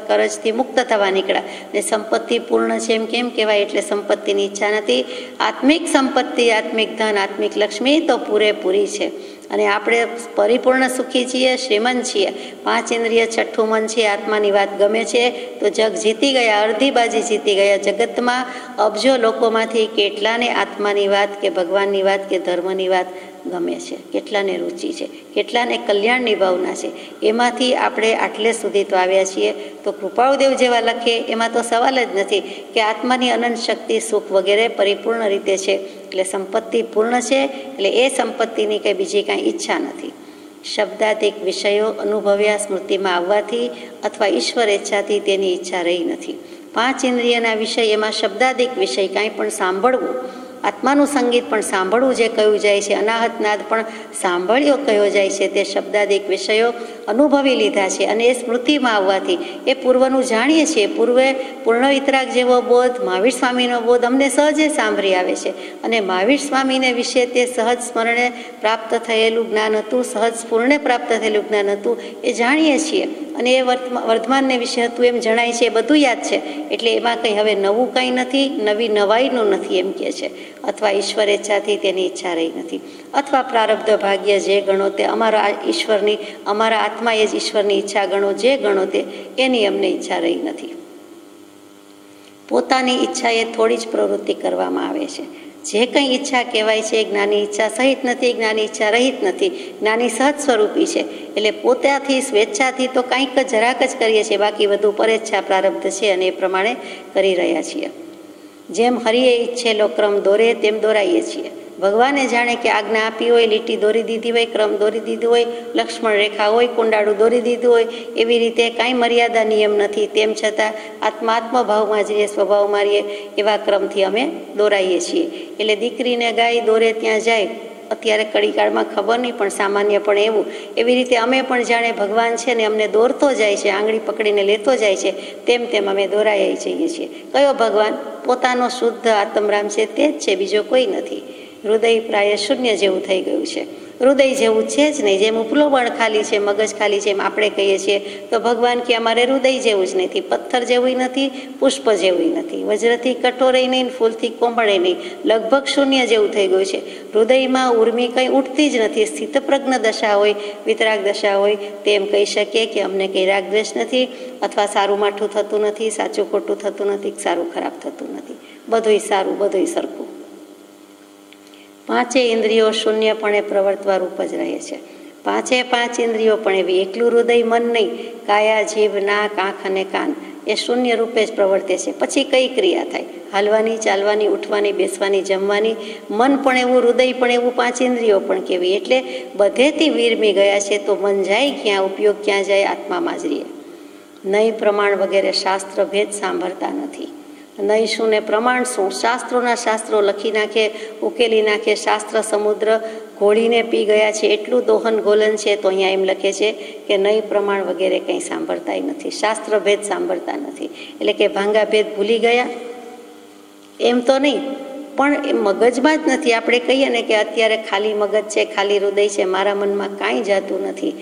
કરજથી મુક્ત થવા નીકળ્યા, ને સંપત્તિ પૂર્ણ છે એમ કેમ કહેવાય? એટલે સંપત્તિની ઈચ્છા નથી. આત્મિક સંપત્તિ, આત્મિક ધન, આત્મિક લક્ષ્મી તો પૂરેપૂરી છે. અને આપણે પરિપૂર્ણ સુખી છીએ, શ્રીમંત છીએ. 5 ઇન્દ્રિય, 6ઠું મન છે, આત્માની વાત ગમે છે તો જગ જીતી ગયા, અડધી બાજી જીતી ગયા. જગતમાં અબજો લોકોમાંથી કેટલાને આત્માની વાત કે ભગવાનની વાત કે ધર્મની વાત ગમે છે, કેટલાને રુચિ છે, કેટલાને કલ્યાણની ભાવના છે. એમાંથી આપણે આટલે સુધી તો આવ્યા છીએ. તો કૃપાળુદેવ જેવા લખે એમાં તો સવાલ જ નથી કે આત્માની અનંત શક્તિ, સુખ વગેરે પરિપૂર્ણ રીતે છે. એટલે સંપત્તિ પૂર્ણ છે, એટલે એ સંપત્તિની કંઈ બીજી કાંઈ ઈચ્છા નથી. શબ્દાધિક વિષયો અનુભવ્યા સ્મૃતિમાં આવવાથી અથવા ઈશ્વર ઈચ્છાથી તેની ઈચ્છા રહી નથી. 5 ઇન્દ્રિયના વિષય, એમાં શબ્દાધિક વિષય કાંઈ પણ સાંભળવું, આત્માનું સંગીત પણ સાંભળવું જે કહ્યું જાય છે, અનાહત નાદ પણ સાંભળ્યો કહ્યો જાય છે, તે શબ્દાધિક વિષયો અનુભવી લીધા છે. અને એ સ્મૃતિમાં આવવાથી એ પૂર્વનું જાણીએ છીએ. પૂર્વે પૂર્ણ વિતરાગ જેવો બોધ, મહાવીર સ્વામીનો બોધ અમને સહજે સાંભળી આવે છે. અને મહાવીર સ્વામીને વિશે તે સહજ સ્મરણે પ્રાપ્ત થયેલું જ્ઞાન હતું, સહજ સ્ફૂર્ણે પ્રાપ્ત થયેલું જ્ઞાન હતું, એ જાણીએ છીએ. અને એ વર્તમાનને વિશે હતું એમ જણાય છે, એ બધું યાદ છે. એટલે એમાં કંઈ હવે નવું કંઈ નથી, નવી નવાઈનું નથી એમ કહે છે. અથવા ઈશ્વર ઈચ્છાથી તેની ઈચ્છા રહી નથી, અથવા પ્રારબ્ધ ભાગ્ય જે ગણો તે અમારા આત્માએ જ ઈશ્વરની ઈચ્છા ગણો, જે ગણો તે એની અમને ઈચ્છા રહી નથી. પોતાની ઈચ્છાએ થોડી જ પ્રવૃત્તિ કરવામાં આવે છે. જે કંઈ ઈચ્છા કહેવાય છે એ જ્ઞાની ઈચ્છા સહિત નથી, જ્ઞાની ઈચ્છા રહિત નથી. જ્ઞાની સહજ સ્વરૂપી છે. એટલે પોતાથી સ્વેચ્છાથી તો કંઈક જરાક જ કરીએ છીએ, બાકી બધું પરેચ્છા પ્રારબ્ધ છે અને એ પ્રમાણે કરી રહ્યા છીએ. જેમ હરિએ ઈચ્છેલો ક્રમ દોરે તેમ દોરાઈએ છીએ. ભગવાને જાણે કે આજ્ઞા આપી હોય, લીટી દોરી દીધી હોય, ક્રમ દોરી દીધું હોય, લક્ષ્મણ રેખા હોય, કુંડાળું દોરી દીધું હોય, એવી રીતે કાંઈ મર્યાદા નિયમ નથી. તેમ છતાં આત્મભાવમાં જઈએ, સ્વભાવમાં રહીએ, એવા ક્રમથી અમે દોરાઈએ છીએ. એટલે દીકરીને ગાય દોરે ત્યાં જાય. અત્યારે કડીકાળમાં ખબર નહીં, પણ સામાન્ય પણ એવું. એવી રીતે અમે પણ જાણે ભગવાન છે ને અમને દોરતો જાય છે, આંગળી પકડીને લેતો જાય છે, તેમ અમે દોરાઈ જઈએ છીએ. કયો ભગવાન? પોતાનો શુદ્ધ આત્મરામ છે, તે જ છે, બીજો કોઈ નથી. હૃદય પ્રાય શૂન્ય જેવું થઈ ગયું છે. હૃદય જેવું છે જ નહીં. જેમ ઉપલો બળ ખાલી છે, મગજ ખાલી છે, એમ આપણે કહીએ છીએ. તો ભગવાન કે અમારે હૃદય જેવું જ નથી, પથ્થર જેવું નથી, પુષ્પ જેવું નથી, વજ્રથી કઠોરે નહીં, ફૂલથી કોમળે નહીં, લગભગ શૂન્ય જેવું થઈ ગયું છે. હૃદયમાં ઉર્મી કંઈ ઉઠતી જ નથી. સ્થિતપ્રજ્ઞ દશા હોય, વિતરાગ દશા હોય, તેમ કહી શકીએ કે અમને કંઈ રાગ દ્વેષ નથી, અથવા સારું માઠું થતું નથી, સાચું ખોટું થતું નથી, સારું ખરાબ થતું નથી. બધુંય સારું, બધુંય સરખું. 5 ઇન્દ્રિયો શૂન્યપણે પ્રવર્તવા રૂપ જ રહે છે. 5 ઇન્દ્રિયો પણ એવી, એકલું હૃદય મન નહીં, કાયા, જીભ, નાક, આંખ અને કાન એ શૂન્ય રૂપે જ પ્રવર્તે છે. પછી કઈ ક્રિયા થાય? હાલવાની, ચાલવાની, ઉઠવાની, બેસવાની, જમવાની. મન પણ એવું, હૃદય પણ એવું, 5 ઇન્દ્રિયો પણ કેવી. એટલે બધેથી વીરમી ગયા છે. તો મન જાય ક્યાં, ઉપયોગ ક્યાં જાય? આત્મામાં જ રહીએ. નહીં પ્રમાણ વગેરે શાસ્ત્ર ભેદ સાંભળતા નથી. નહીં શું ને પ્રમાણ શું? શાસ્ત્રો લખી નાખે, ઉકેલી નાખે. શાસ્ત્ર સમુદ્ર ઘોળીને પી ગયા છે, એટલું દોહન ગોલન છે. તો અહીંયા એમ લખે છે કે નહીં પ્રમાણ વગેરે કંઈ સાંભળતા નથી, શાસ્ત્ર ભેદ સાંભળતા નથી. એટલે કે ભાંગા ભેદ ભૂલી ગયા એમ તો નહીં, પણ એ મગજમાં જ નથી. આપણે કહીએ ને કે અત્યારે ખાલી મગજ છે, ખાલી હૃદય છે, મારા મનમાં કાંઈ જાતું નથી.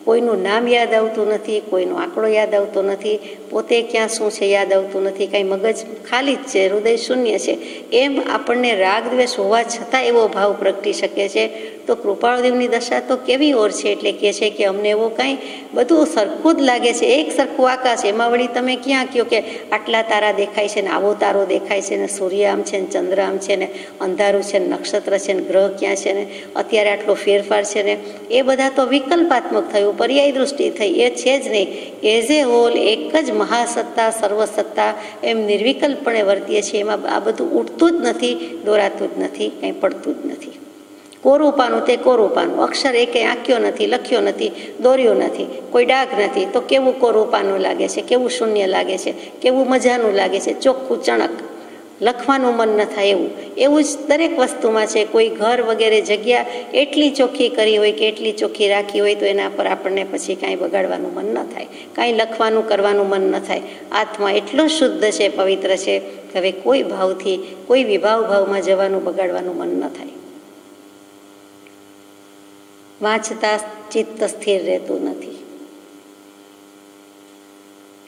કોઈનું નામ યાદ આવતું નથી, કોઈનો આંકડો યાદ આવતો નથી, પોતે ક્યાં શું છે યાદ આવતું નથી, કાંઈ મગજ ખાલી જ છે, હૃદય શૂન્ય છે. એમ આપણને રાગ દ્વેષ હોવા છતાં એવો ભાવ પ્રગટી શકે છે. તો કૃપાળુદેવની દશા તો કેવી ઓર છે, એટલે કહે છે કે અમને એવો કાંઈ બધું સરખું જ લાગે છે, એક સરખું આકાશ. એમાં વળી તમે ક્યાં કહો કે આટલા તારા દેખાય છે ને આવો તારો દેખાય છે ને સૂર્ય આમ છે ને ચંદ્ર આમ છે ને અંધારું છે ને નક્ષત્ર છે ને ગ્રહ ક્યાં છે ને અત્યારે આટલો ફેરફાર છે ને, એ બધા તો વિકલ્પાત્મક થયું, પર્યાય દૃષ્ટિ થઈ, એ છે જ નહીં. એઝ એ હોલ એક જ મહાસત્તા સર્વસત્તા એમ નિર્વિકલ્પણે વર્તીએ છીએ. એમાં આ બધું ઉઠતું જ નથી, દોરાતું જ નથી, કંઈ પડતું જ નથી. કોરું પાનું તે કોરું પાનું, અક્ષર એ કંઈ આંક્યો નથી, લખ્યો નથી, દોર્યો નથી, કોઈ ડાઘ નથી, તો કેવું કોરું પાનું લાગે છે, કેવું શૂન્ય લાગે છે, કેવું મજાનું લાગે છે, ચોખ્ખું ચણક, લખવાનું મન ન થાય એવું. એવું જ દરેક વસ્તુમાં છે. કોઈ ઘર વગેરે જગ્યા એટલી ચોખ્ખી કરી હોય કે એટલી ચોખ્ખી રાખી હોય તો એના પર આપણને પછી કાંઈ બગાડવાનું મન ન થાય, કાંઈ લખવાનું કરવાનું મન ન થાય. આત્મા એટલો શુદ્ધ છે, પવિત્ર છે, હવે કોઈ ભાવથી કોઈ વિભાવમાં જવાનું બગાડવાનું મન ન થાય. વાંચતા ચિત્ત સ્થિર રહેતું નથી.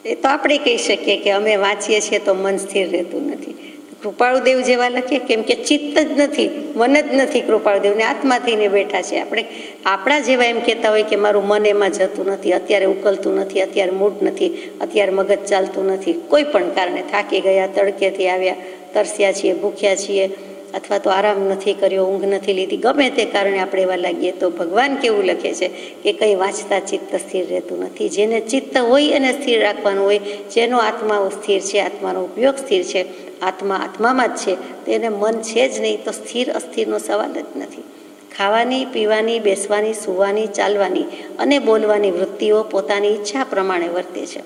એ તો આપણે કહી શકીએ કે અમે વાંચીએ છીએ તો મન સ્થિર રહેતું નથી. કૃપાળુદેવ જેવા લખે, કેમ કે ચિત્ત જ નથી, મન જ નથી. કૃપાળુદેવને આત્મા થઈને બેઠા છે. આપણે આપણા જેવા એમ કહેતા હોય કે મારું મન એમાં જતું નથી, અત્યારે ઉકલતું નથી, અત્યારે મૂડ નથી, અત્યારે મગજ ચાલતું નથી, કોઈ પણ કારણે થાકી ગયા, તડકેથી આવ્યા, તરસ્યા છીએ, ભૂખ્યા છીએ, અથવા તો આરામ નથી કર્યો, ઊંઘ નથી લીધી, ગમે તે કારણે આપણે એવા લાગીએ તો ભગવાન કેવું લખે છે કે કંઈ વાંચતા ચિત્ત સ્થિર રહેતું નથી. જેને ચિત્ત હોય એને સ્થિર રાખવાનું હોય, જેનો આત્મા સ્થિર છે, આત્માનો ઉપયોગ સ્થિર છે, આત્મા આત્મામાં જ છે, તેને મન છે જ નહીં, તો સ્થિર અસ્થિરનો સવાલ જ નથી. ખાવાની, પીવાની, બેસવાની, સૂવાની, ચાલવાની અને બોલવાની વૃત્તિઓ પોતાની ઈચ્છા પ્રમાણે વર્તે છે.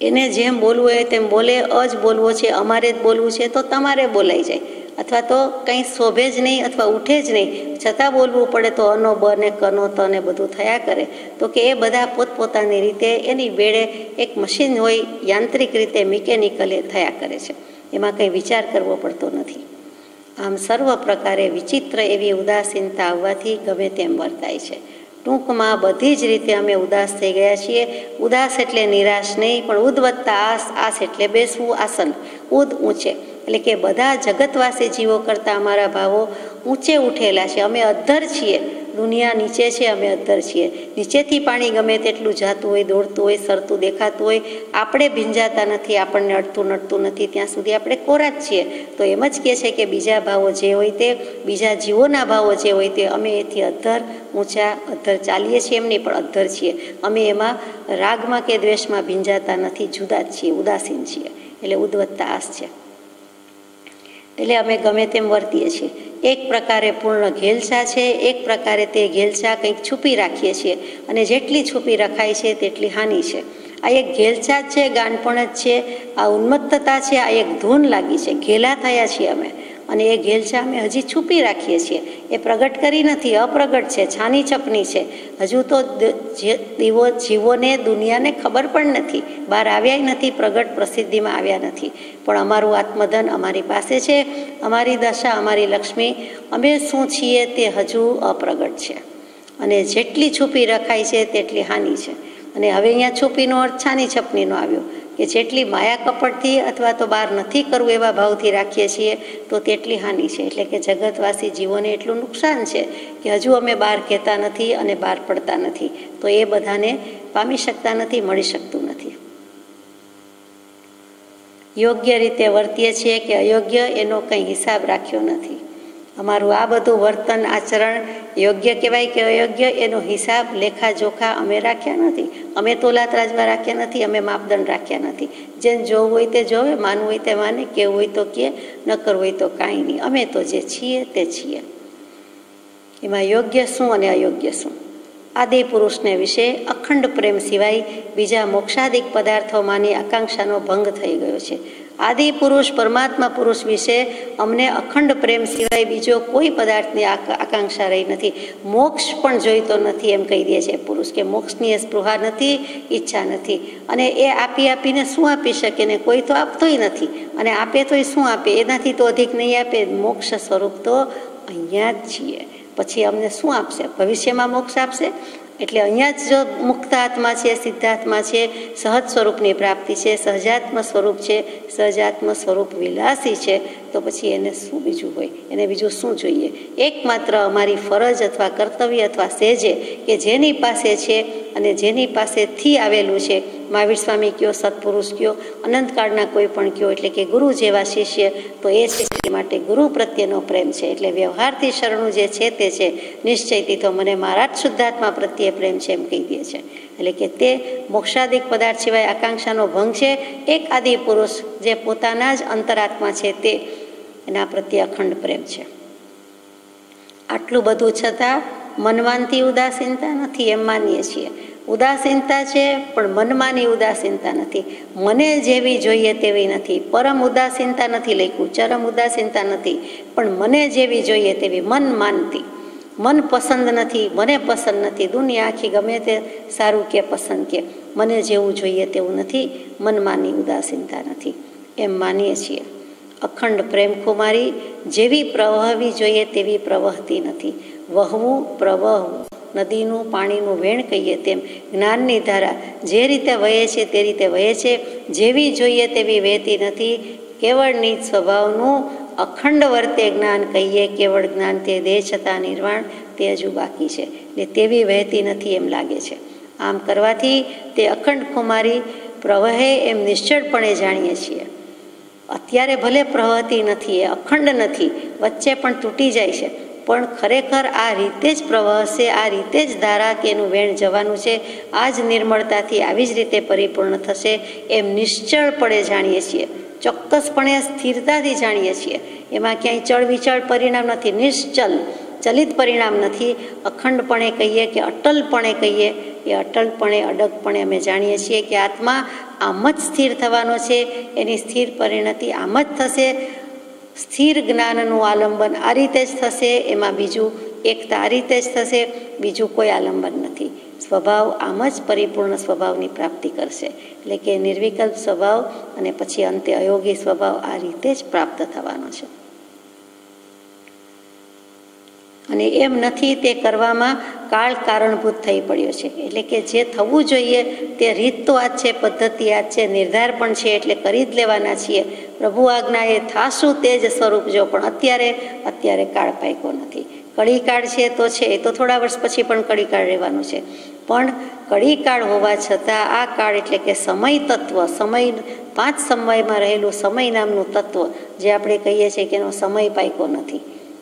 એને જેમ બોલવું હોય તેમ બોલે, જ બોલવો છે, અમારે જ બોલવું છે તો તમારે બોલાઈ જાય, અથવા તો કંઈ શોભે જ નહીં અથવા ઉઠે જ નહીં છતાં બોલવું પડે તો અનો બ ને કનો ત ને બધું થયા કરે. તો કે એ બધા પોતપોતાની રીતે એની બેડે એક મશીન હોય, યાંત્રિક રીતે મિકેનિકલી થયા કરે છે, એમાં કંઈ વિચાર કરવો પડતો નથી. આમ સર્વ પ્રકારે વિચિત્ર એવી ઉદાસીનતા આવવાથી ગમે તેમ વર્તાય છે. ટૂંકમાં બધી જ રીતે અમે ઉદાસ થઈ ગયા છીએ. ઉદાસ એટલે નિરાશ નહીં, પણ ઉદ્વત્તા આસ, આસ એટલે બેસવું, આસન, ઉદ ઊંચે, એટલે કે બધા જગતવાસી જીવો કરતાં અમારા ભાવો ઊંચે ઉઠેલા છે. અમે અદ્ધર છીએ, દુનિયા નીચે છે, અમે અદ્ધર છીએ. નીચેથી પાણી ગમે તેટલું જાતું હોય, દોડતું હોય, સરતું દેખાતું હોય, આપણે ભીંજાતા નથી, આપણને અડતું નડતું નથી, ત્યાં સુધી આપણે કોરા જ છીએ. તો એમ જ કહે છે કે બીજા ભાવો જે હોય તે, બીજા જીવોના ભાવો જે હોય તે, અમે એથી અદ્ધર, ઊંચા, અદ્ધર ચાલીએ છીએ એમની પણ અદ્ધર છીએ. અમે એમાં રાગમાં કે દ્વેષમાં ભીંજાતા નથી, જુદા જ છીએ, ઉદાસીન છીએ, એટલે ઉદ્વત્તા આસ છે. એટલે અમે ગમે તેમ વર્તીએ છીએ. એક પ્રકારે પૂર્ણ ઘેલછા છે, એક પ્રકારે તે ઘેલછા કંઈક છુપી રાખીએ છીએ, અને જેટલી છુપી રખાય છે તેટલી હાનિ છે. આ એક ઘેલછા જ છે, ગાનપણ જ છે, આ ઉન્મત્તતા છે, આ એક ધૂન લાગી છે, ઘેલા થયા છીએ અમે, અને એ ઘેલછા અમે હજી છુપી રાખીએ છીએ. એ પ્રગટ કરી નથી, અપ્રગટ છે, છાની છપની છે. હજુ તો જીવોને, દુનિયાને ખબર પણ નથી, બહાર આવ્યા નથી, પ્રગટ પ્રસિદ્ધિમાં આવ્યા નથી. પણ અમારું આત્મધન અમારી પાસે છે, અમારી દશા, અમારી લક્ષ્મી, અમે શું છીએ તે હજુ અપ્રગટ છે, અને જેટલી છુપી રખાય છે તેટલી હાનિ છે. અને હવે અહીંયા છુપીનો અર્થ છાની છપનીનો આવ્યો કે જેટલી માયા કપટથી અથવા તો બહાર નથી કરવું એવા ભાવથી રાખીએ છીએ તો તેટલી હાનિ છે. એટલે કે જગતવાસી જીવોને એટલું નુકસાન છે કે હજુ અમે બહાર કહેતા નથી અને બહાર પડતા નથી, તો એ બધાને પામી શકતા નથી, મળી શકતું નથી. યોગ્ય રીતે વર્તીએ છીએ કે અયોગ્ય એનો કંઈ હિસાબ રાખ્યો નથી. અમારું આ બધું વર્તન, આચરણ યોગ્ય કહેવાય કે અયોગ્ય એનો હિસાબ, લેખાજોખા અમે રાખ્યા નથી. અમે તોલા ત્રાજવા રાખ્યા નથી, અમે માપદંડ રાખ્યા નથી. જેને જોવું હોય તે જોવે, માનવું હોય તે માને, કહેવું હોય તો કહે, ન કરવું હોય તો કાંઈ નહીં. અમે તો જે છીએ તે છીએ. એમાં યોગ્ય શું અને અયોગ્ય શું? આદિ પુરુષને વિશે અખંડ પ્રેમ સિવાય બીજા મોક્ષાદિક પદાર્થોમાંની આકાંક્ષાનો ભંગ થઈ ગયો છે. આદિ પુરુષ પરમાત્મા પુરુષ વિશે અમને અખંડ પ્રેમ સિવાય બીજો કોઈ પદાર્થની આકાંક્ષા રહી નથી. મોક્ષ પણ જોઈતો નથી એમ કહી દે છે પુરુષ, કે મોક્ષની સ્પૃહા નથી, ઈચ્છા નથી. અને એ આપી આપીને શું આપી શકે ને? કોઈ તો આપતોય નથી, અને આપે તોય શું આપે? એનાથી તો અધિક નહીં આપે. મોક્ષ સ્વરૂપ તો અહીંયા જ છીએ, પછી અમને શું આપશે? ભવિષ્યમાં મોક્ષ આપશે. એટલે અહીંયા જ જો મુક્ત આત્મા છે, સિદ્ધાત્મા છે, સહજ સ્વરૂપની પ્રાપ્તિ છે, સહજાત્મ સ્વરૂપ છે, સહજાત્મ સ્વરૂપ વિલાસી છે, તો પછી એને શું બીજું હોય? એને બીજું શું જોઈએ? એકમાત્ર અમારી ફરજ અથવા કર્તવ્ય અથવા સેજે કે જેની પાસે છે અને જેની પાસેથી આવેલું છે, મહાવીર સ્વામી કયો, સત્પુરુષ કયો, અનંતકાળના કોઈ પણ કયો, એટલે કે ગુરુ જેવા શિષ્ય, તો એ શિષ્ય માટે ગુરુ પ્રત્યેનો પ્રેમ છે. એટલે વ્યવહારથી શરણું જે છે તે છે, નિશ્ચયથી તો મને મારા જ શુદ્ધાત્મા પ્રત્યે પ્રેમ છે એમ કહી દે છે. એટલે કે તે મોક્ષાદિક પદાર્થ સિવાય આકાંક્ષાનો ભંગ છે. એક આદિ પુરુષ જે પોતાના જ અંતરાત્મા છે તે એના પ્રત્યે અખંડ પ્રેમ છે. આટલું બધું છતાં મનમાનથી ઉદાસીનતા નથી એમ માનીએ છીએ. ઉદાસીનતા છે પણ મનમાની ઉદાસીનતા નથી. મને જેવી જોઈએ તેવી નથી. પરમ ઉદાસીનતા નથી લખ્યું, ચરમ ઉદાસીનતા નથી, પણ મને જેવી જોઈએ તેવી મન માનતી. મન પસંદ નથી, મને પસંદ નથી, દુનિયા આખી ગમે તે સારું કે પસંદ કે મને જેવું જોઈએ તેવું નથી, મનમાની ઉદાસીનતા નથી એમ માનીએ છીએ. અખંડ પ્રેમ કુમારી જેવી પ્રવહવી જોઈએ તેવી પ્રવહતી નથી. વહવું, પ્રવહવું, નદીનું પાણીનું વેણ કહીએ તેમ જ્ઞાનની ધારા જે રીતે વહે છે તે રીતે વહે છે. જેવી જોઈએ તેવી વહેતી નથી. કેવળ નિજ સ્વભાવનું અખંડ વર્તે જ્ઞાન કહીએ. કેવળ જ્ઞાન તે દેહ છતાં નિર્વાણ તે હજુ બાકી છે. એટલે તેવી વહેતી નથી એમ લાગે છે. આમ કરવાથી તે અખંડ કુમારી પ્રવહે એમ નિશ્ચળપણે જાણીએ છીએ. અત્યારે ભલે પ્રવહતી નથી, એ અખંડ નથી, વચ્ચે પણ તૂટી જાય છે, પણ ખરેખર આ રીતે જ પ્રવહશે, આ રીતે જ ધારા કે એનું વેણ જવાનું છે. આ જ નિર્મળતાથી આવી જ રીતે પરિપૂર્ણ થશે એમ નિશ્ચળપણે જાણીએ છીએ. ચોક્કસપણે સ્થિરતાથી જાણીએ છીએ. એમાં ક્યાંય ચળવિચળ પરિણામ નથી, નિશ્ચલ ચલિત પરિણામ નથી. અખંડપણે કહીએ કે અટલપણે કહીએ, એ અટલપણે અડગપણે અમે જાણીએ છીએ કે આત્મા આમ જ સ્થિર થવાનો છે. એની સ્થિર પરિણતિ આમ જ થશે. સ્થિર જ્ઞાનનું આલંબન આ રીતે જ થશે. એમાં બીજું એકતા આ રીતે જ થશે, બીજું કોઈ આલંબન નથી. સ્વભાવ આમ જ પરિપૂર્ણ સ્વભાવની પ્રાપ્તિ કરશે. એટલે કે નિર્વિકલ્પ સ્વભાવ અને પછી અંતે અયોગી સ્વભાવ આ રીતે જ પ્રાપ્ત થવાનો છે. અને એમ નથી, તે કરવામાં કાળ કારણભૂત થઈ પડ્યો છે. એટલે કે જે થવું જોઈએ તે રીત તો આ જ છે, પદ્ધતિ આ જ છે, નિર્ધાર પણ છે, એટલે કરી જ લેવાના છીએ. પ્રભુ આજ્ઞા એ થાશું તે જ સ્વરૂપ જો, પણ અત્યારે કાળ પાક્યો નથી. કળીકાળ છે તો છે, એ તો થોડા વર્ષ પછી પણ કળીકાળ રહેવાનું છે. પણ કળીકાળ હોવા છતાં આ કાળ એટલે કે સમય તત્વ, સમય 5 સમયમાં રહેલું સમય નામનું તત્વ જે આપણે કહીએ છીએ કે એનો સમય પાક્યો નથી,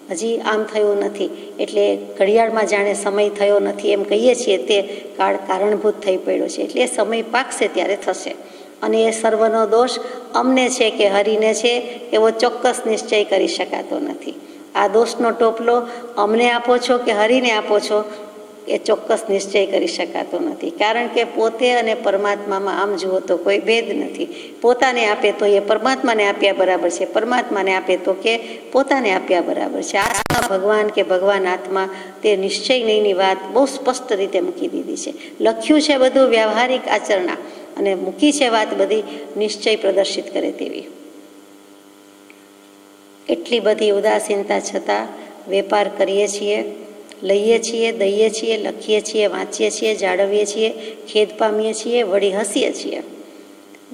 હજી આમ થયું નથી, એટલે ઘડિયાળમાં જાણે સમય થયો નથી એમ કહીએ છીએ, તે કાળ કારણભૂત થઈ પડ્યો છે. એટલે સમય પાકશે ત્યારે થશે. અને એ સર્વનો દોષ અમને છે કે હરિને છે એવો ચોક્કસ નિશ્ચય કરી શકાતો નથી. આ દોષનો ટોપલો અમને આપો છો કે હરિને આપો છો એ ચોક્કસ નિશ્ચય કરી શકાતો નથી. કારણ કે પોતે અને પરમાત્મામાં આમ જુઓ તો કોઈ ભેદ નથી. પોતાને આપે તો એ પરમાત્માને આપ્યા બરાબર છે, પરમાત્માને આપે તો કે પોતાને આપ્યા બરાબર છે. આત્મા ભગવાન કે ભગવાન આત્મા તે નિશ્ચય નહીંની વાત બહુ સ્પષ્ટ રીતે મૂકી દીધી છે. લખ્યું છે બધું વ્યવહારિક આચરણા, અને મૂકી છે વાત બધી નિશ્ચય પ્રદર્શિત કરે તેવી. એટલી બધી ઉદાસીનતા છતાં વેપાર કરીએ છીએ, લઈએ છીએ, દઈએ છીએ, લખીએ છીએ, વાંચીએ છીએ, જાળવીએ છીએ, ખેદ પામીએ છીએ, વળી હસીએ છીએ.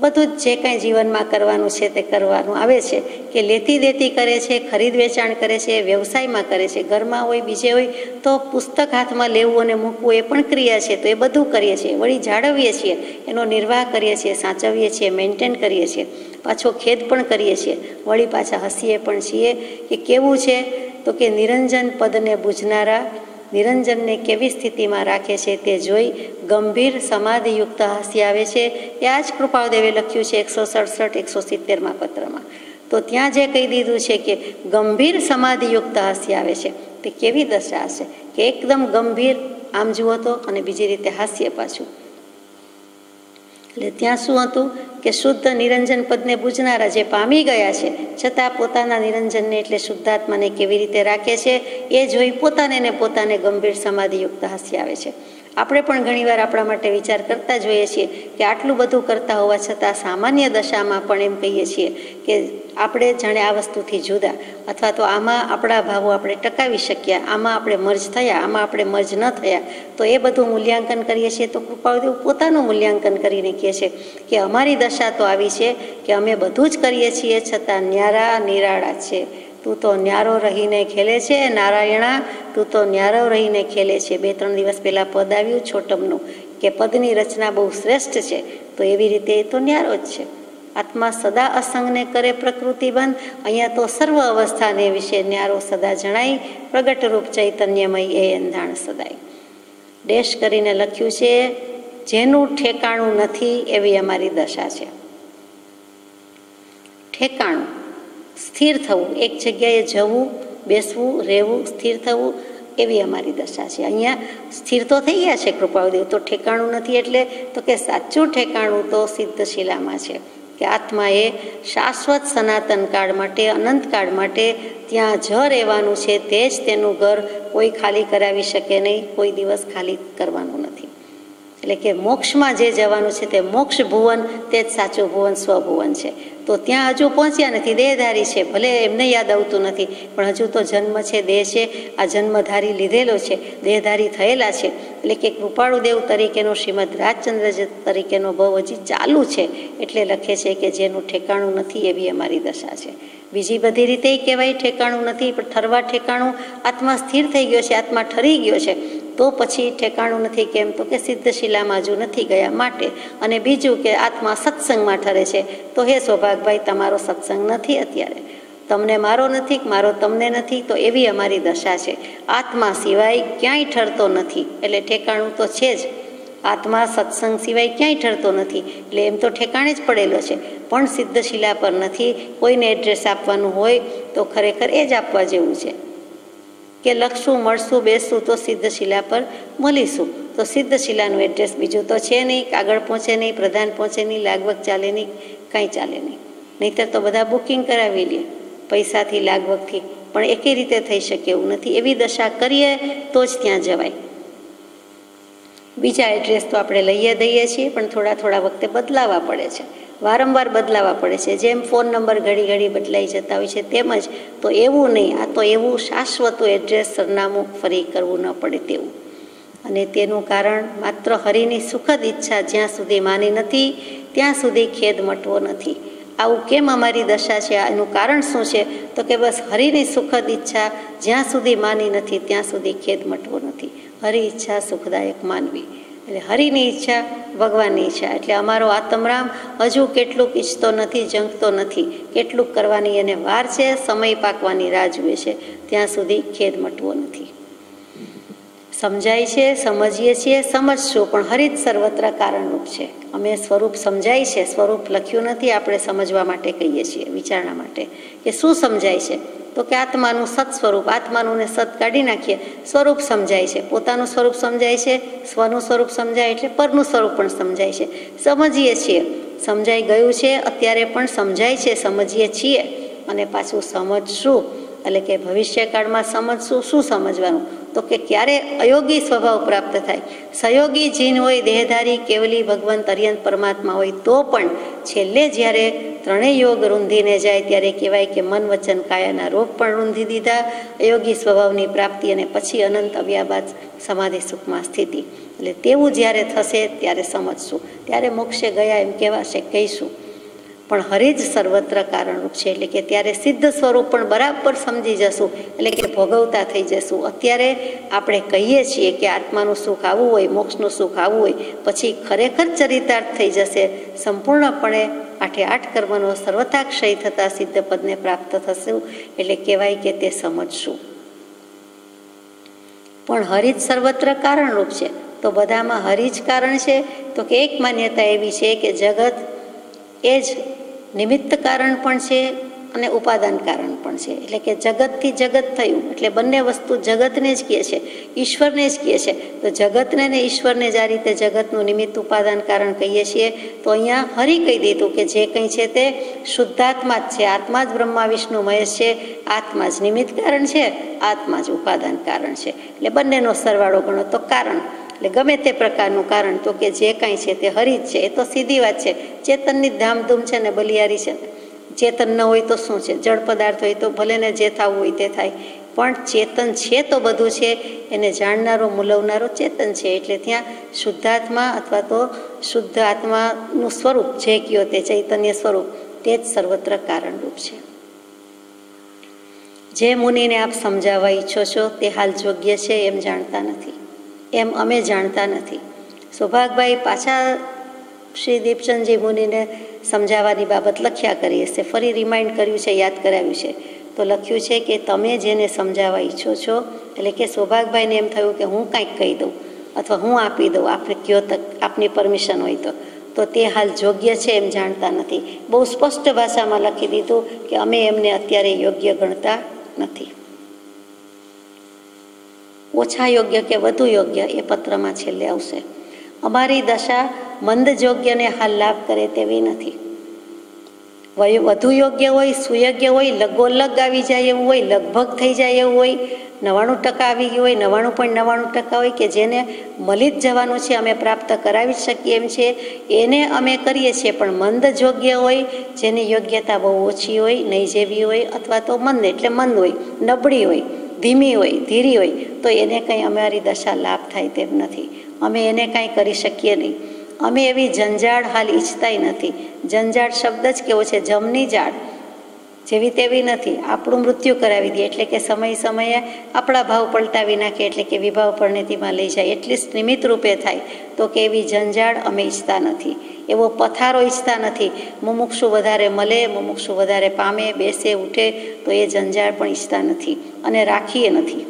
બધું જ જે કાંઈ જીવનમાં કરવાનું છે તે કરવાનું આવે છે. કે લેતી દેતી કરે છે, ખરીદ વેચાણ કરે છે, વ્યવસાયમાં કરે છે, ઘરમાં હોય, બીજે હોય, તો પુસ્તક હાથમાં લેવું અને મૂકવું એ પણ ક્રિયા છે. તો એ બધું કરીએ છીએ, વળી જાળવીએ છીએ, એનો નિર્વાહ કરીએ છીએ, સાચવીએ છીએ, મેન્ટેન કરીએ છીએ, પાછો ખેદ પણ કરીએ છીએ, વળી પાછા હસીએ પણ છીએ. કે કેવું છે તો કે નિરંજન પદને બૂઝનારા નિરંજનને કેવી સ્થિતિમાં રાખે છે તે જોઈ ગંભીર સમાધિયુક્ત હાસ્ય આવે છે. એ આ જ કૃપાળદેવે લખ્યું છે 167, 170માં પત્રમાં. તો ત્યાં જે કહી દીધું છે કે ગંભીર સમાધિયુક્ત હાસ્ય આવે છે, તે કેવી દશા હશે કે એકદમ ગંભીર આમ જુઓ તો, અને બીજી રીતે હાસ્ય પાછું. એટલે ત્યાં શું હતું કે શુદ્ધ નિરંજન પદને બૂઝનારા જે પામી ગયા છે છતાં પોતાના નિરંજનને એટલે શુદ્ધાત્માને કેવી રીતે રાખે છે એ જોઈ પોતાને ગંભીર સમાધિયુક્ત હાસ્ય આવે છે. આપણે પણ ઘણીવાર આપણા માટે વિચાર કરતા જોઈએ છીએ કે આટલું બધું કરતા હોવા છતાં સામાન્ય દશામાં પણ એમ કહીએ છીએ કે આપણે જાણે આ વસ્તુથી જુદા, અથવા તો આમાં આપણા ભાવો આપણે ટકાવી શક્યા, આમાં આપણે મર્જ થયા, આમાં આપણે મર્જ ન થયા. તો એ બધું મૂલ્યાંકન કરીએ છીએ તો કૃપાળુદેવ પોતાનું મૂલ્યાંકન કરીને કહે છે કે અમારી દશા તો આવી છે કે અમે બધું જ કરીએ છીએ છતાં ન્યારા નિરાળા છે. તું તો ન્યારો રહીને ખેલે છે નારાયણા, તું તો ન્યારો રહીને ખેલે છે. 2-3 દિવસ પહેલાં પદ આવ્યું છોટમનું કે પદની રચના બહુ શ્રેષ્ઠ છે. તો એવી રીતે એ તો ન્યારો જ છે. આત્મા સદા અસંગને કરે પ્રકૃતિ બંધ. અહીંયા તો સર્વ અવસ્થાને વિશે ન્યારો સદા જણાય, પ્રગટ રૂપ ચૈતન્યમય એ અંધાણ સદાય. ડેશ કરીને લખ્યું છે જેનું ઠેકાણું નથી એવી અમારી દશા છે. ઠેકાણું સ્થિર થવું, એક જગ્યાએ જવું, બેસવું, રહેવું, સ્થિર થવું, એવી અમારી દશા છે. અહીંયા સ્થિર તો થઈ ગયા છે કૃપાળુદેવ, તો ઠેકાણું નથી એટલે તો કે સાચું ઠેકાણું તો સિદ્ધશિલામાં છે કે આત્માએ શાશ્વત સનાતન કાળ માટે, અનંતકાળ માટે ત્યાં જ રહેવાનું છે. તે જ તેનું ઘર કોઈ ખાલી કરાવી શકે નહીં, કોઈ દિવસ ખાલી કરવાનું નથી. એટલે કે મોક્ષમાં જે જવાનું છે તે મોક્ષ ભુવન, તે જ સાચું ભુવન, સ્વભુવન છે. તો ત્યાં હજુ પહોંચ્યા નથી, દેહધારી છે. ભલે એમને યાદ આવતું નથી, પણ હજુ તો જન્મ છે, દેહ છે, આ જન્મધારી લીધેલો છે, દેહધારી થયેલા છે. એટલે કે કૃપાળુદેવ તરીકેનો, શ્રીમદ રાજચંદ્ર તરીકેનો ભવ હજી ચાલુ છે. એટલે લખે છે કે જેનું ઠેકાણું નથી એવી અમારી દશા છે. બીજી બધી રીતે કહેવાય ઠેકાણું નથી, પણ ઠરવા ઠેકાણું આત્મા સ્થિર થઈ ગયો છે, આત્મા ઠરી ગયો છે. તો પછી ઠેકાણું નથી કેમ? તો કે સિદ્ધશિલામાં હજુ નથી ગયા માટે. અને બીજું કે આત્મા સત્સંગમાં ઠરે છે. તો હે સૌભાગભાઈ, તમારો સત્સંગ નથી અત્યારે, તમને મારો નથી, મારો તમને નથી. તો એવી અમારી દશા છે. આત્મા સિવાય ક્યાંય ઠરતો નથી, એટલે ઠેકાણું તો છે જ. આત્મા સત્સંગ સિવાય ક્યાંય ઠરતો નથી, એટલે એમ તો ઠેકાણે જ પડેલો છે, પણ સિદ્ધશિલા પર નથી. કોઈને એડ્રેસ આપવાનું હોય તો ખરેખર એ જ આપવા જેવું છે કે લખશું, મળશું, બેસશું તો સિદ્ધશિલા પર મળીશું. તો સિદ્ધશિલાનું એડ્રેસ બીજું તો છે નહીં, કાગળ પહોંચે નહીં, પ્રધાન પહોંચે નહીં, લાગવગ ચાલે નહીં, કાંઈ ચાલે નહીં. નહીંતર તો બધા બુકિંગ કરાવી લે પૈસાથી, લાગવગથી, પણ એકે રીતે થઈ શકે એવું નથી. એવી દશા કરીએ તો જ ત્યાં જવાય. બીજા એડ્રેસ તો આપણે લઈએ દઈએ છીએ, પણ થોડા થોડા વખતે બદલાવા પડે છે, વારંવાર બદલાવા પડે છે. જેમ ફોન નંબર ઘડી ઘડી બદલાઈ જતા હોય છે તેમજ તો એવું નહીં, આ તો એવું શાશ્વત એડ્રેસ, સરનામું ફરી કરવું ન પડે તેવું. અને તેનું કારણ માત્ર હરિની સુખદ ઈચ્છા જ્યાં સુધી માની નથી ત્યાં સુધી ખેદ મટવો નથી. આવું કેમ અમારી દશા છે? એનું કારણ શું છે? તો કે બસ હરિની સુખદ ઈચ્છા જ્યાં સુધી માની નથી ત્યાં સુધી ખેદ મટવો નથી. હરિ ઈચ્છા સુખદાયક માનવી, એટલે હરિની ઈચ્છા, ભગવાનની ઈચ્છા. એટલે અમારો આત્મરામ હજુ કેટલુંક ઈચ્છતો નથી, જંખતો નથી, કેટલુંક કરવાની એને વાર છે, સમય પાકવાની રાહ જુએ છે, ત્યાં સુધી ખેદ મટવો નથી. સમજાય છે, સમજીએ છીએ, સમજશું, પણ હરિત સર્વત્ર કારણરૂપ છે. અમે સ્વરૂપ સમજાય છે, સ્વરૂપ લખ્યું નથી, આપણે સમજવા માટે કહીએ છીએ, વિચારણા માટે. કે શું સમજાય છે? તો કે આત્માનું સત સ્વરૂપ, આત્માનું ને સત કાઢી નાખીએ, સ્વરૂપ સમજાય છે. પોતાનું સ્વરૂપ સમજાય છે, સ્વનું સ્વરૂપ સમજાય એટલે પરનું સ્વરૂપ પણ સમજાય છે. સમજીએ છીએ, સમજાઈ ગયું છે, અત્યારે પણ સમજાય છે, સમજીએ છીએ, અને પાછું સમજશું. એટલે કે ભવિષ્યકાળમાં સમજશું. શું સમજવાનું? તો કે ક્યારે અયોગી સ્વભાવ પ્રાપ્ત થાય, સહયોગી જીન હોય, દેહધારી કેવલી ભગવંત અર્યંત પરમાત્મા હોય, તો પણ છેલ્લે જ્યારે ત્રણેય યોગ રૂંધીને જાય ત્યારે કહેવાય કે મન વચન કાયાના રોગ પણ રૂંધી દીધા, અયોગી સ્વભાવની પ્રાપ્તિ, અને પછી અનંત આવ્યા બાદ સમાધિ સુખમાં સ્થિતિ. એટલે તેવું જ્યારે થશે ત્યારે સમજશું, ત્યારે મોક્ષે ગયા એમ કહેવાશે, કહીશું. પણ હરિ જ સર્વત્ર કારણરૂપ છે, એટલે કે ત્યારે સિદ્ધ સ્વરૂપ પણ બરાબર સમજી જશું, એટલે કે ભોગવતા થઈ જશું. અત્યારે આપણે કહીએ છીએ કે આત્માનું સુખ આવવું હોય, મોક્ષનું સુખ આવવું હોય, પછી ખરેખર ચરિતાર્થ થઈ જશે, સંપૂર્ણપણે 8 કર્મનો સર્વથા ક્ષય થતાં સિદ્ધ પદને પ્રાપ્ત થશું. એટલે કહેવાય કે તે સમજશું. પણ હરિ જ સર્વત્ર કારણરૂપ છે, તો બધામાં હરિ જ કારણ છે. તો કે એક માન્યતા એવી છે કે જગત એ જ નિમિત્ત કારણ પણ છે અને ઉપાદાન કારણ પણ છે. એટલે કે જગતથી જગત થયું, એટલે બંને વસ્તુ જગતને જ કહે છે, ઈશ્વરને જ કહે છે. તો જગતને ને ઈશ્વરને જ આ રીતે જગતનું નિમિત્ત ઉપાદાન કારણ કહીએ છીએ. તો અહીંયા હરિ કહી દીધું કે જે કંઈ છે તે શુદ્ધાત્મા જ છે, આત્મા જ બ્રહ્મા વિષ્ણુ મહેશ છે, આત્મા જ નિમિત્ત કારણ છે, આત્મા જ ઉપાદાન કારણ છે. એટલે બંનેનો સરવાળો ગણો તો કારણ. એટલે ગમે તે પ્રકારનું કારણ, તો કે જે કાંઈ છે તે હરિ જ છે. એ તો સીધી વાત છે. ચેતનની ધામધૂમ છે ને બલિયારી છે. ચેતન ન હોય તો શું છે? જળ પદાર્થ હોય તો ભલે ને જે થવું હોય તે થાય, પણ ચેતન છે તો બધું છે. એને જાણનારો મૂલવનારો ચેતન છે. એટલે ત્યાં શુદ્ધાત્મા અથવા તો શુદ્ધ આત્માનું સ્વરૂપ જે કયો તે ચૈતન્ય સ્વરૂપ તે જ સર્વત્ર કારણરૂપ છે. જે મુનિને આપ સમજાવવા ઈચ્છો છો તે હાલ યોગ્ય છે એમ જાણતા નથી, એમ અમે જાણતા નથી. સૌભાગભાઈ પાછા શ્રી દીપચંદજી મુનિને સમજાવવાની બાબત લખ્યા કરી હશે. ફરી રિમાઇન્ડ કર્યું છે, યાદ કરાવ્યું છે. તો લખ્યું છે કે તમે જેને સમજાવવા ઈચ્છો છો, એટલે કે સૌભાગભાઈને એમ થયું કે હું કાંઈક કહી દઉં અથવા હું આપી દઉં, આપણે કયો તક આપની પરમિશન હોય તો તે હાલ યોગ્ય છે એમ જાણતા નથી. બહુ સ્પષ્ટ ભાષામાં લખી દીધું કે અમે એમને અત્યારે યોગ્ય ગણતા નથી. ઓછા યોગ્ય કે વધુ યોગ્ય એ પત્રમાં છેલ્લે આવશે. અમારી દશા મંદ યોગ્યને હાલ લાભ કરે તેવી નથી. વધુ યોગ્ય હોય, સુયોગ્ય હોય, લગોલગ આવી જાય એવું હોય, લગભગ થઈ જાય એવું હોય, 99% આવી ગયું હોય, 99.99% હોય, કે જેને મળી જ જવાનું છે, અમે પ્રાપ્ત કરાવી જ શકીએ એમ છે, એને અમે કરીએ છીએ. પણ મંદ યોગ્ય હોય, જેની યોગ્યતા બહુ ઓછી હોય, નહીં જેવી હોય, અથવા તો મંદ એટલે મંદ હોય, નબળી હોય, ધીમી હોય, ધીરી હોય, તો એને કંઈ અમારી દશા લાભ થાય તેમ નથી. અમે એને કાંઈ કરી શકીએ નહીં. અમે એવી જંજાળ હાલ ઈચ્છતાય નથી. જંજાળ શબ્દ જ કેવો છે? જમની જાળ જેવી તેવી નથી. આપણું મૃત્યુ કરાવી દે, એટલે કે સમય સમયે આપણા ભાવ પલટાવી નાખે, એટલે કે વિભાવ પરિણતિમાં લઈ જાય, એટલી નિમિત્ત રૂપે થાય. તો કે એવી જંજાળ અમે ઈચ્છતા નથી. એવો પથારો ઈચ્છતા નથી. મુમુક્ષુ વધારે મળે, મુમુક્ષુ વધારે પામે, બેસે, ઉઠે, તો એ જંજાળ પણ ઈચ્છતા નથી અને રાખીએ નથી.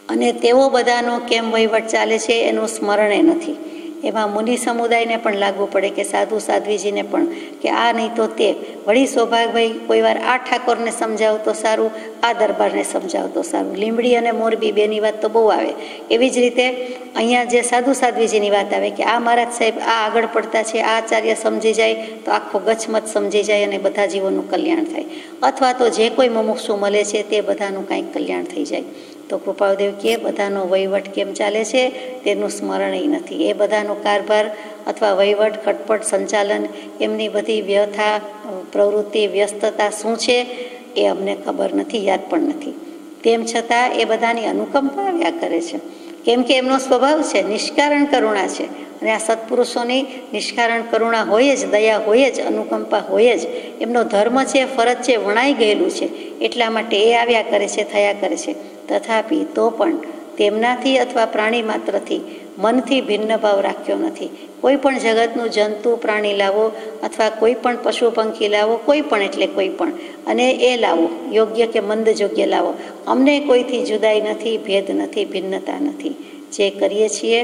અને તેવો બધાનો કેમ વહીવટ ચાલે છે એનું સ્મરણે નથી. એમાં મુનિ સમુદાયને પણ લાગવું પડે, કે સાધુ સાધ્વીજીને પણ, કે આ નહીં તો તે. વળી સૌભાગભાઈ કોઈ વાર આ ઠાકોરને સમજાવ તો સારું, આ દરબારને સમજાવ તો સારું. લીંબડી અને મોરબી બેની વાત તો બહુ આવે. એવી જ રીતે અહીંયા જે સાધુ સાધ્વીજીની વાત આવે, કે આ મહારાજ સાહેબ આ આગળ પડતા છે, આ આચાર્ય સમજી જાય તો આખો ગચમત સમજી જાય અને બધા જીવોનું કલ્યાણ થાય. અથવા તો જે કોઈ મુમુક્ષુ મળે છે તે બધાનું કાંઈક કલ્યાણ થઈ જાય. તો કૃપાળદેવ કે બધાનો વહીવટ કેમ ચાલે છે તેનું સ્મરણ નથી. એ બધાનો કારભાર અથવા વહીવટ, ખટપટ, સંચાલન, એમની બધી વ્યથા, પ્રવૃત્તિ, વ્યસ્તતા શું છે એ અમને ખબર નથી, યાદ પણ નથી. તેમ છતાં એ બધાની અનુકંપા આવ્યા કરે છે, કેમ કે એમનો સ્વભાવ છે, નિષ્કારણ કરુણા છે. અને આ સત્પુરુષોની નિષ્કારણ કરુણા હોય જ, દયા હોય જ, અનુકંપા હોય જ. એમનો ધર્મ છે, ફરજ છે, વણાઈ ગયેલું છે. એટલા માટે એ આવ્યા કરે છે, થયા કરે છે. તથાપિ તો પણ તેમનાથી અથવા પ્રાણી માત્રથી મનથી ભિન્ન ભાવ રાખ્યો નથી. કોઈ પણ જગતનું જંતુ પ્રાણી લાવો અથવા કોઈ પણ પશુ પંખી લાવો, કોઈ પણ એટલે કોઈ પણ, અને એ લાવો, યોગ્ય કે મંદ યોગ્ય લાવો. અમને કોઈથી જુદાઈ નથી, ભેદ નથી, ભિન્નતા નથી. જે કરીએ છીએ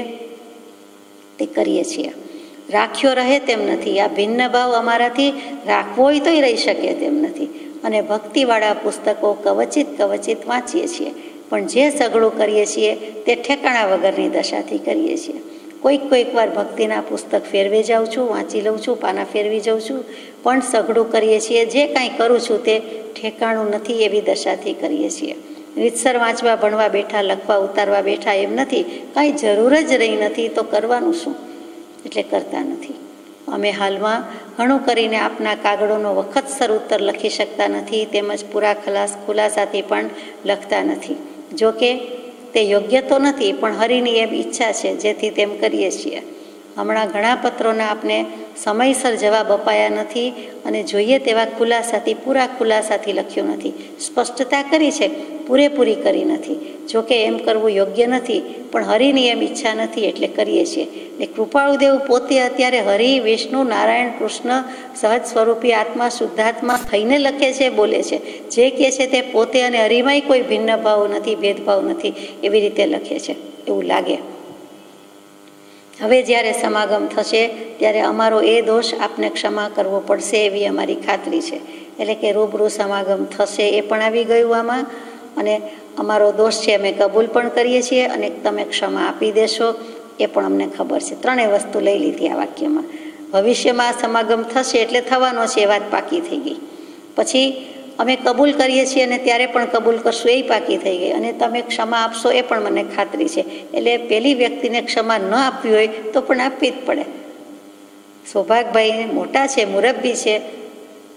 તે કરીએ છીએ, રાખ્યો રહે તેમ નથી. આ ભિન્ન ભાવ અમારાથી રાખવો હોય તોય રહી શકે તેમ નથી. અને ભક્તિવાળા પુસ્તકો કવચિત વાંચીએ છીએ, પણ જે સઘળું કરીએ છીએ તે ઠેકાણા વગરની દશાથી કરીએ છીએ. કોઈક વાર ભક્તિના પુસ્તક ફેરવી જાઉં છું, વાંચી લઉં છું, પાના ફેરવી જાઉં છું, પણ સઘળું કરીએ છીએ. જે કાંઈ કરું છું તે ઠેકાણું નથી એવી દશાથી કરીએ છીએ. રીતસર વાંચવા, ભણવા બેઠા, લખવા, ઉતારવા બેઠા એમ નથી. કાંઈ જરૂર જ રહી નથી તો કરવાનું શું? એટલે કરતા નથી. અમે હાલમાં ઘણું કરીને આપના કાગળોનો વખતસર ઉત્તર લખી શકતા નથી, તેમજ પૂરા ખુલાસાથી પણ લખતા નથી. જોકે તે યોગ્ય તો નથી, પણ હરિની એમ ઈચ્છા છે જેથી તેમ કરીએ છીએ. હમણાં ઘણા પત્રોના આપને સમયસર જવાબ અપાયા નથી અને જોઈએ તેવા ખુલાસાથી, પૂરા ખુલાસાથી લખ્યું નથી. સ્પષ્ટતા કરી છે, પૂરેપૂરી કરી નથી. જોકે એમ કરવું યોગ્ય નથી, પણ હરિની એમ ઈચ્છા નથી એટલે કરીએ છીએ. ને કૃપાળુદેવ પોતે અત્યારે હરિ, વિષ્ણુ, નારાયણ, કૃષ્ણ, સહજ સ્વરૂપી આત્મા, શુદ્ધાત્મા થઈને લખે છે, બોલે છે. જે કહે છે તે પોતે, અને હરિમાંય કોઈ ભિન્ન ભાવ નથી, ભેદભાવ નથી, એવી રીતે લખે છે એવું લાગે. હવે જ્યારે સમાગમ થશે ત્યારે અમારો એ દોષ આપને ક્ષમા કરવો પડશે એવી અમારી ખાતરી છે. એટલે કે રૂબરૂ સમાગમ થશે એ પણ આવી ગયું આમાં, અને અમારો દોષ છે અમે કબૂલ પણ કરીએ છીએ, અને તમે ક્ષમા આપી દેશો એ પણ અમને ખબર છે. ત્રણેય વસ્તુ લઈ લીધી આ વાક્યમાં. ભવિષ્યમાં સમાગમ થશે એટલે થવાનો છે, એ વાત પાકી થઈ ગઈ. પછી અમે કબૂલ કરીએ છીએ અને ત્યારે પણ કબૂલ કરશું એ પાકી થઈ ગઈ, અને તમે ક્ષમા આપશો એ પણ મને ખાતરી છે. એટલે પેલી વ્યક્તિને ક્ષમા ન આપવી હોય તો પણ આપવી જ પડે. સૌભાગભાઈ મોટા છે, મુરબ્બી છે,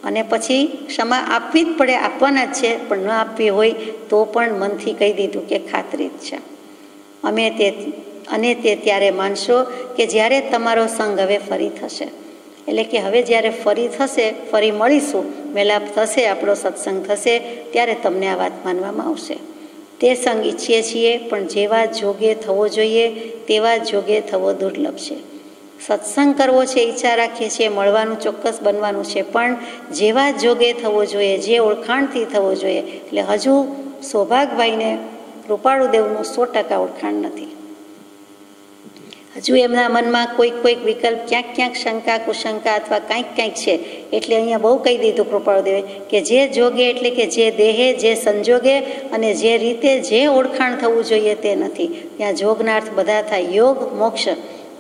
અને પછી ક્ષમા આપવી જ પડે, આપવાના જ છે, પણ ન આપવી હોય તો પણ મનથી કહી દીધું કે ખાતરી જ છે. તે ત્યારે માનશો કે જ્યારે તમારો સંગ હવે ફરી થશે, એટલે કે હવે જ્યારે ફરી થશે, ફરી મળીશું, મેલાપ થશે, આપણો સત્સંગ થશે, ત્યારે તમને આ વાત માનવામાં આવશે. તે સંગ ઈચ્છીએ છીએ, પણ જેવા જોગે થવો જોઈએ તેવા જોગે થવો દુર્લભ છે. સત્સંગ કરવો છે, ઈચ્છા રાખીએ છીએ, મળવાનું ચોક્કસ બનવાનું છે, પણ જેવા જોગે થવો જોઈએ, જે ઓળખાણથી થવો જોઈએ. એટલે હજુ સૌભાગભાઈને કૃપાળુદેવનું 100% ઓળખાણ નથી. હજુ એમના મનમાં કોઈક વિકલ્પ, ક્યાંક શંકા કુશંકા અથવા કંઈક છે. એટલે અહીંયા બહુ કહી દીધું કૃપાળુદેવે કે જે જોગે એટલે કે જે દેહે, જે સંજોગે અને જે રીતે જે ઓળખાણ થવું જોઈએ તે નથી. ત્યાં જોગના અર્થ બધા થાય, યોગ મોક્ષ,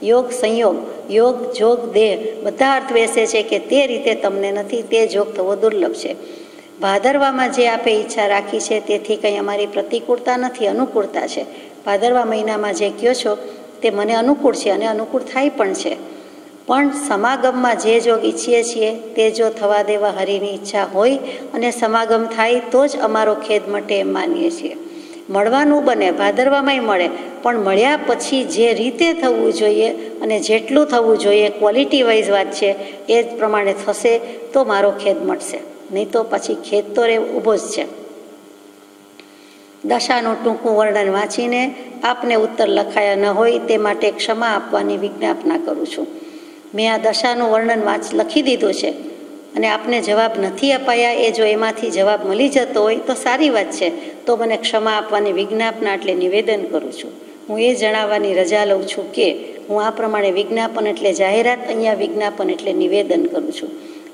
યોગ સંયોગ, યોગ જોગ દેહ, બધા અર્થ બેસે છે કે તે રીતે તમને નથી, તે જોગ થવો દુર્લભ છે. ભાદરવામાં જે આપે ઈચ્છા રાખી છે તેથી કંઈ અમારી પ્રતિકૂળતા નથી, અનુકૂળતા છે. ભાદરવા મહિનામાં જે કહો છો તે મને અનુકૂળ છે અને અનુકૂળ થાય પણ છે. પણ સમાગમમાં જે જોગ ઈચ્છીએ છીએ તે જો થવા દેવા હરિની ઈચ્છા હોય અને સમાગમ થાય તો જ અમારો ખેદ મટે એમ માનીએ છીએ. મળવાનું બને, ભાદરવામાં મળે, પણ મળ્યા પછી જે રીતે થવું જોઈએ અને જેટલું થવું જોઈએ, ક્વોલિટી વાઇઝ વાત છે, એ જ પ્રમાણે થશે તો મારો ખેદ મટશે, નહીં તો પછી ખેદ તો ઊભો જ છે. દશાનું ટૂંકું વર્ણન વાંચીને આપને ઉત્તર લખાયા ન હોય તે માટે ક્ષમા આપવાની વિજ્ઞાપના કરું છું. મેં આ દશાનું વર્ણન લખી દીધું છે અને આપને જવાબ નથી અપાયા, એ જો એમાંથી જવાબ મળી જતો હોય તો સારી વાત છે, તો મને ક્ષમા આપવાની વિજ્ઞાપના એટલે નિવેદન કરું છું. હું એ જણાવવાની રજા લઉં છું કે હું આ પ્રમાણે વિજ્ઞાપન એટલે જાહેરાત, અહીંયા વિજ્ઞાપન એટલે નિવેદન કરું છું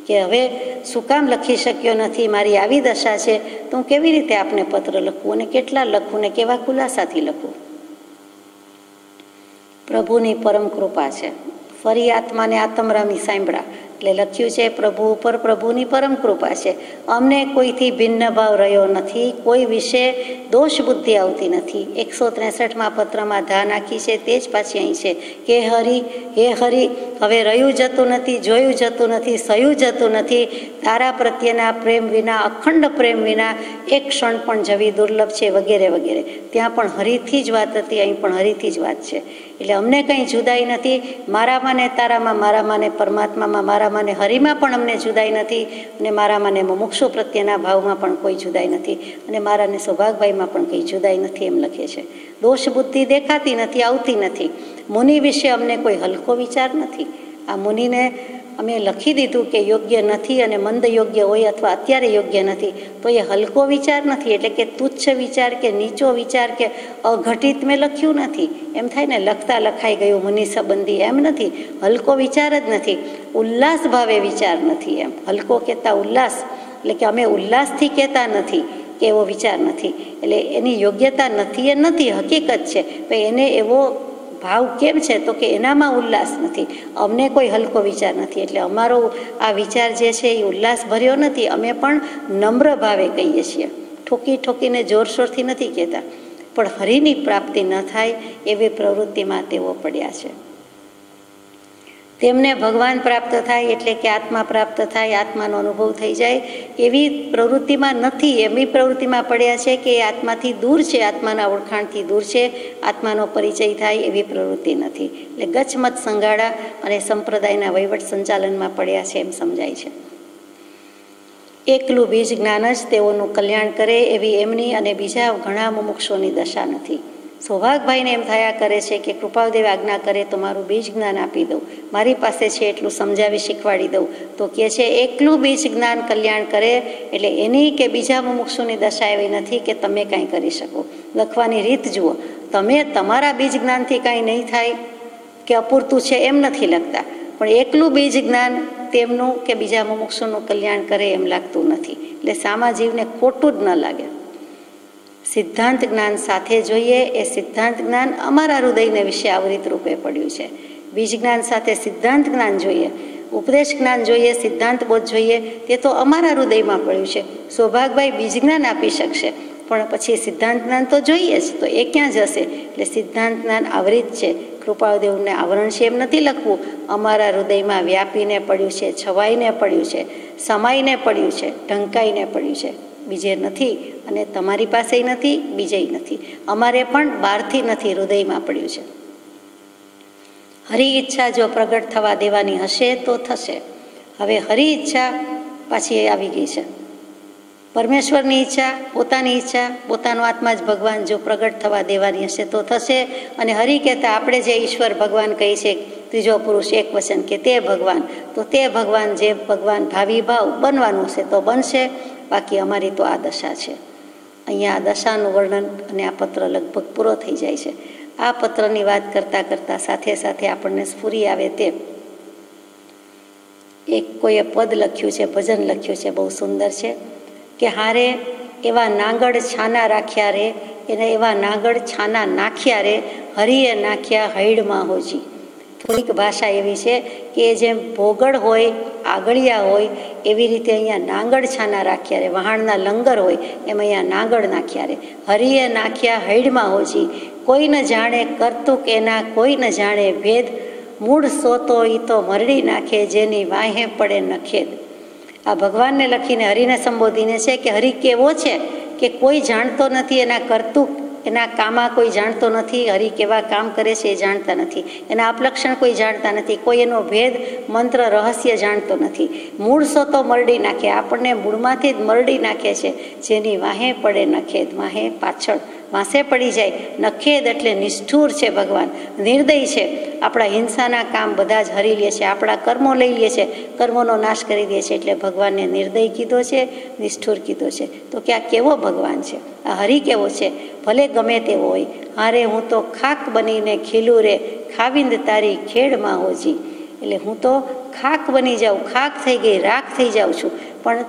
કે હવે શું કામ લખી શક્યો નથી, મારી આવી દશા છે, તો હું કેવી રીતે આપને પત્ર લખું અને કેટલા લખું ને કેવા ખુલાસાથી લખું. પ્રભુની પરમ કૃપા છે. ફરી આત્માને આત્મરામી સાંભળા એટલે લખ્યું છે પ્રભુ ઉપર પ્રભુની પરમ કૃપા છે. અમને કોઈથી ભિન્ન ભાવ રહ્યો નથી, કોઈ વિશે દોષ બુદ્ધિ આવતી નથી. 163માં પત્રમાં ધા નાખી છે તે જ પાછી અહીં છે કે હે હરિ, હવે રહ્યું જતું નથી, જોયું જતું નથી, સહ્યું જતું નથી. તારા પ્રત્યેના પ્રેમ વિના, અખંડ પ્રેમ વિના એક ક્ષણ પણ જવી દુર્લભ છે, વગેરે વગેરે. ત્યાં પણ હરિથી જ વાત હતી, અહીં પણ હરિથી જ વાત છે. એટલે અમને કંઈ જુદાઈ નથી, મારામાં ને તારામાં, મારામાં ને પરમાત્મામાં, મારામાં ને હરિમાં પણ અમને જુદાઈ નથી, અને મારામાં ને મુમુક્ષુ પ્રત્યેના ભાવમાં પણ કોઈ જુદાઈ નથી, અને મારા ને સૌભાગભાઈમાં પણ કંઈ જુદાઈ નથી એમ લખે છે. દોષ બુદ્ધિ દેખાતી નથી, આવતી નથી. મુનિ વિશે અમને કોઈ હલકો વિચાર નથી. આ મુનિને અમે લખી દીધું કે યોગ્ય નથી અને મંદ યોગ્ય હોય અથવા અત્યારે યોગ્ય નથી, તો એ હલકો વિચાર નથી, એટલે કે તુચ્છ વિચાર કે નીચો વિચાર કે અઘટિત મેં લખ્યું નથી. એમ થાય ને લખતા લખાઈ ગયું મુનિ સંબંધી, એમ નથી. હલકો વિચાર જ નથી, ઉલ્લાસ ભાવે વિચાર નથી. એમ હલકો કહેતા ઉલ્લાસ, એટલે કે અમે ઉલ્લાસથી કહેતા નથી કે એવો વિચાર નથી. એટલે એની યોગ્યતા નથી એ નથી, હકીકત છે. પણ એને એવો ભાવ કેમ છે તો કે એનામાં ઉલ્લાસ નથી. અમને કોઈ હલકો વિચાર નથી, એટલે અમારો આ વિચાર જે છે એ ઉલ્લાસ ભર્યો નથી. અમે પણ નમ્ર ભાવે કહીએ છીએ, ઠોકીને જોરશોરથી નથી કહેતા. પણ હરિની પ્રાપ્તિ ન થાય એવી પ્રવૃત્તિમાં તેઓ પડ્યા છે. તેમને ભગવાન પ્રાપ્ત થાય એટલે કે આત્મા પ્રાપ્ત થાય, આત્માનો અનુભવ થઈ જાય એવી પ્રવૃત્તિમાં નથી. એવી પ્રવૃત્તિમાં પડ્યા છે કે એ આત્માથી દૂર છે, આત્માના ઓળખાણથી દૂર છે, આત્માનો પરિચય થાય એવી પ્રવૃત્તિ નથી. એટલે ગચમત સંગાડા અને સંપ્રદાયના વહીવટ સંચાલનમાં પડ્યા છે એમ સમજાય છે. એકલું બીજ જ્ઞાન જ તેઓનું કલ્યાણ કરે એવી એમની અને બીજા ઘણા મુમુક્ષોની દશા નથી. સૌભાગભાઈને એમ થયા કરે છે કે કૃપાળુદેવ આજ્ઞા કરે તો મારું બીજ જ્ઞાન આપી દઉં, મારી પાસે છે એટલું સમજાવી શીખવાડી દઉં. તો કહે છે એકલું બીજ જ્ઞાન કલ્યાણ કરે, એટલે એની કે બીજા મુમુક્ષુની દશા એવી નથી કે તમે કાંઈ કરી શકો. લખવાની રીત જુઓ, તમે તમારા બીજ જ્ઞાનથી કાંઈ નહીં થાય કે અપૂરતું છે એમ નથી લખતા, પણ એકલું બીજ જ્ઞાન તેમનું કે બીજા મુમુક્ષુનું કલ્યાણ કરે એમ લાગતું નથી. એટલે સામા જીવને ખોટું જ ન લાગે. સિદ્ધાંત જ્ઞાન સાથે જોઈએ. એ સિદ્ધાંત જ્ઞાન અમારા હૃદયને વિશે આવરિત રૂપે પડ્યું છે. બીજ જ્ઞાન સાથે સિદ્ધાંત જ્ઞાન જોઈએ, ઉપદેશ જ્ઞાન જોઈએ, સિદ્ધાંત બોધ જોઈએ, તે તો અમારા હૃદયમાં પડ્યું છે. સૌભાગભાઈ બીજ જ્ઞાન આપી શકશે, પણ પછી સિદ્ધાંત જ્ઞાન તો જોઈએ જ, તો એ ક્યાં જશે? એટલે સિદ્ધાંત જ્ઞાન આવરિત છે, કૃપાળુદેવને આવરણ છે એમ નથી લખવું. અમારા હૃદયમાં વ્યાપીને પડ્યું છે, છવાઈને પડ્યું છે, સમાઈને પડ્યું છે, ઢંકાઈને પડ્યું છે, બીજે નથી. અને તમારી પાસે નથી, બીજે નથી, અમારે પણ બહારથી નથી, હૃદયમાં પડ્યું છે. હરી ઈચ્છા જો પ્રગટ થવા દેવાની હશે તો થશે. હવે હરી ઈચ્છા પાછી આવી ગઈ છે. પરમેશ્વરની ઈચ્છા, પોતાની ઈચ્છા, પોતાનો આત્મા જ ભગવાન જો પ્રગટ થવા દેવાની હશે તો થશે. અને હરિ કહેતા આપણે જે ઈશ્વર ભગવાન કહી છે, ત્રીજો પુરુષ એક વચન કે તે ભગવાન, તો તે ભગવાન જે ભગવાન ભાવિ ભાવ બનવાનું હશે તો બનશે. બાકી અમારી તો આ દશા છે. અહીંયા આ દશાનું વર્ણન અને આ પત્ર લગભગ પૂરો થઈ જાય છે. આ પત્રની વાત કરતાં કરતાં સાથે સાથે આપણને સ્ફુરી આવે તેમ એક કોઈએ પદ લખ્યું છે, ભજન લખ્યું છે, બહુ સુંદર છે કે હારે એવા નાંગડ છાના રાખ્યા રે, એને એવા નાંગડ છાના નાખ્યા રે, હરિએ નાખ્યા હૈડમાં હોજી. થોડીક ભાષા એવી છે કે જેમ ભોગળ હોય, આગળિયા હોય, એવી રીતે અહીંયા નાંગડ છાના રાખ્યા રે, વહાણના લંગર હોય એમ અહીંયા નાંગડ નાખ્યા રે. હરિએ નાખ્યા હૈડમાં હોજી, કોઈ ન જાણે કરતુક એના, કોઈ ન જાણે ભેદ, મૂળ સોતો ઈ તો મરડી નાખે, જેની વાહે પડે નખેદ. આ ભગવાનને લખીને હરિને સંબોધીને છે કે હરિ કેવો છે કે કોઈ જાણતો નથી, એના કરતુક, એના કામા કોઈ જાણતો નથી, હરિ કેવા કામ કરે છે એ જાણતા નથી, એના અપલક્ષણ કોઈ જાણતા નથી, કોઈ એનો ભેદ મંત્ર રહસ્ય જાણતો નથી. મૂળ સોતો મરડી નાખે, આપણને મૂળમાંથી જ મરડી નાખે છે, જેની વાહે પડે નખેદ, વાહે પાછળ વાંસે પડી જાય. નખેદ એટલે નિષ્ઠુર છે ભગવાન, નિર્દય છે. આપણા હિંસાના કામ બધા જ હરી લે છે, આપણા કર્મો લઈ લે છે, કર્મોનો નાશ કરી દે છે. એટલે ભગવાનને નિર્દય કીધો છે, નિષ્ઠુર કીધો છે. તો કે આ કેવો ભગવાન છે, આ હરિ કેવો છે? ભલે ગમે તેવો હોય, હારે હું તો ખાક બનીને ખીલું રે, ખાવિંદ તારી ખેડમાં હોજી. એટલે હું તો ખાક બની જાઉં, ખાક થઈ ગઈ, રાખ થઈ જાઉં છું, પણ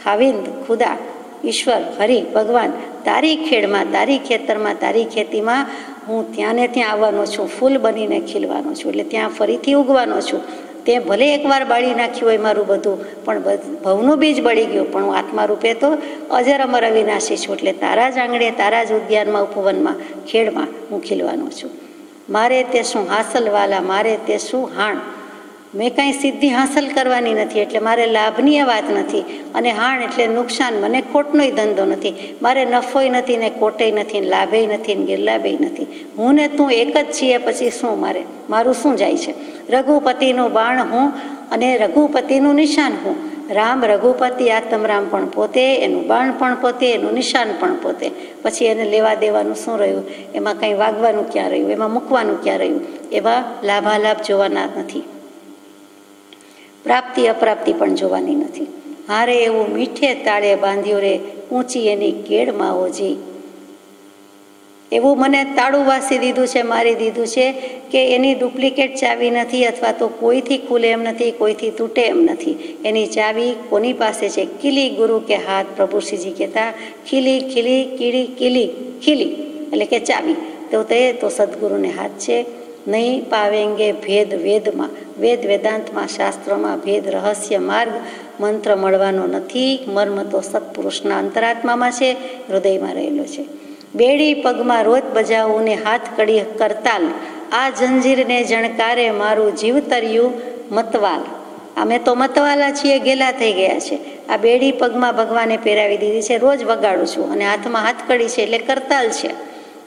ખાવિંદ ખુદા ઈશ્વર હરિ ભગવાન તારી ખેડમાં, તારી ખેતરમાં, તારી ખેતીમાં હું ત્યાં ને ત્યાં આવવાનો છું, ફૂલ બનીને ખીલવાનો છું, એટલે ત્યાં ફરીથી ઉગવાનો છું. તે ભલે એકવાર બાળી નાખ્યું હોય મારું બધું, પણ ભવનું બીજ બળી ગયું, પણ હું આત્મા રૂપે તો અજર અમર અવિનાશી છું. એટલે તારા જ આંગણે, તારા જ ઉદ્યાનમાં, ઉપવનમાં, ખેડમાં હું ખીલવાનો છું. મારે તે શું હાંસલ વાલા, મારે તે શું હાણ, મેં કાંઈ સિદ્ધિ હાંસલ કરવાની નથી, એટલે મારે લાભની વાત નથી. અને હાણ એટલે નુકસાન, મને ખોટનોય ધંધો નથી, મારે નફોય નથી ને ખોટેય નથી, ને લાભેય નથી ને ગેરલાભેય નથી. હું ને તું એક જ છીએ, પછી શું મારું શું જાય છે? રઘુપતિનું બાણ હું અને રઘુપતિનું નિશાન હું. રામ રઘુપતિ, આત્મરામ પણ પોતે, એનું બાણ પણ પોતે, એનું નિશાન પણ પોતે. પછી એને લેવા દેવાનું શું રહ્યું? એમાં કંઈ વાગવાનું ક્યાં રહ્યું? એમાં મૂકવાનું ક્યાં રહ્યું? એવા લાભાલાભ જોવાના નથી, પ્રાપ્તિ અપ્રાપ્તિ પણ જોવાની નથી. હારે એવું મીઠે તાળે બાંધ્યું રે, ઊંચી એની કેળમાં હોજી. એવું મને તાળું વાસી દીધું છે, મારી દીધું છે કે એની ડુપ્લિકેટ ચાવી નથી, અથવા તો કોઈથી ખુલે એમ નથી, કોઈથી તૂટે એમ નથી. એની ચાવી કોની પાસે છે? ખીલી ગુરુ કે હાથ. પ્રભુશ્રીજી કહેતા ખીલી ખીલી કીડી કીલી ખીલી એટલે કે ચાવી, તો તે તો સદગુરુને હાથ છે. નહીં પાવેંગે ભેદ વેદમાં, વેદ વેદાંતમાં, શાસ્ત્રોમાં ભેદ રહસ્ય માર્ગ મંત્ર મળવાનો નથી. મર્મ તો સત્પુરુષના અંતરાત્મામાં છે, હૃદયમાં રહેલો છે. બેડી પગમાં રોજ બજાવું ને હાથ કડી કરતાલ, આ જંજીરને જણકારે મારું જીવતર્યું મતવાલ. અમે તો મતવાલા છીએ, ગેલા થઈ ગયા છે. આ બેડી પગમાં ભગવાને પહેરાવી દીધી છે, રોજ વગાડું છું, અને હાથમાં હાથકડી છે એટલે કરતાલ છે,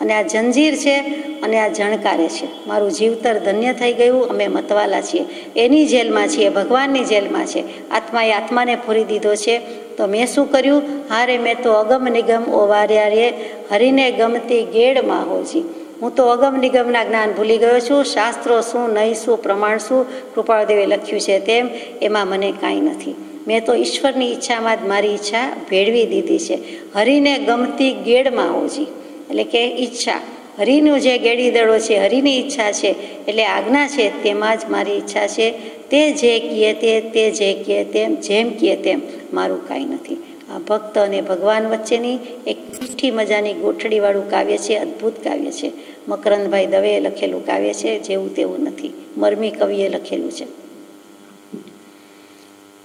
અને આ જંજીર છે, અને આ જણકારે છે. મારું જીવતર ધન્ય થઈ ગયું, અમે મતવાલા છીએ, એની જેલમાં છીએ, ભગવાનની જેલમાં છે. આત્માએ આત્માને પૂરી દીધો છે. તો મેં શું કર્યું? હારે મેં તો અગમ નિગમ ઓવાર્યા રે, હરિને ગમતી ગેડમાં હોજી. હું તો અગમ નિગમના જ્ઞાન ભૂલી ગયો છું. શાસ્ત્રો શું, નહીં શું, પ્રમાણ શું, કૃપાળદેવે લખ્યું છે તેમ એમાં મને કાંઈ નથી. મેં તો ઈશ્વરની ઈચ્છામાં જ મારી ઈચ્છા ભેળવી દીધી છે. હરિને ગમતી ગેડમાં હોજી એટલે કે ઈચ્છા, હરિનું જે ગેડી દડો છે, હરિની ઈચ્છા છે, એટલે આજ્ઞા છે, તેમાં જ મારી ઈચ્છા છે. તે જે કહે તે જે કહે તેમ, જેમ કહે તેમ, મારું કાંઈ નથી. આ ભક્ત અને ભગવાન વચ્ચેની એક મીઠી મજાની ગોઠડીવાળું કાવ્ય છે, અદ્ભુત કાવ્ય છે. મકરંદભાઈ દવેએ લખેલું કાવ્ય છે, જેવું તેવું નથી, મરમી કવિએ લખેલું છે.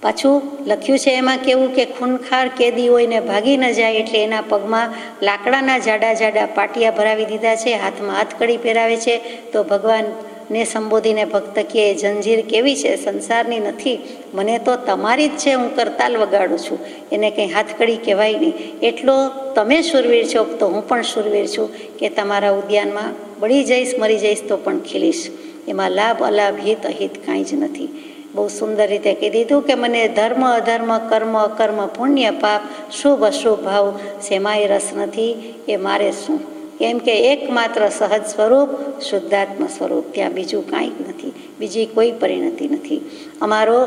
પાછું લખ્યું છે એમાં કેવું કે ખૂનખાર કેદી હોય ને ભાગી ન જાય એટલે એના પગમાં લાકડાના જાડા જાડા પાટિયા ભરાવી દીધા છે, હાથમાં હાથકડી પહેરાવે છે. તો ભગવાનને સંબોધીને ભક્ત કહે, જંજીર કેવી છે, સંસારની નથી, મને તો તમારી જ છે, હું કરતાલ વગાડું છું. એને કંઈ હાથકડી કહેવાય નહીં. એટલો તમે શૂરવીર છો તો હું પણ શૂરવીર છું કે તમારા ઉદ્યાનમાં બળી જઈશ, મરી જઈશ તો પણ ખીલીશ. એમાં લાભ અલાભ હિત અહિત કાંઈ જ નથી. બહુ સુંદર રીતે કહી દીધું કે મને ધર્મ અધર્મ કર્મ અકર્મ પુણ્ય પાપ શુભ અશુભ ભાવ શેમાંય રસ નથી, એ મારે શું? કેમ કે એકમાત્ર સહજ સ્વરૂપ શુદ્ધાત્મ સ્વરૂપ, ત્યાં બીજું કાંઈ જ નથી, બીજી કોઈ પરિણતિ નથી. અમારો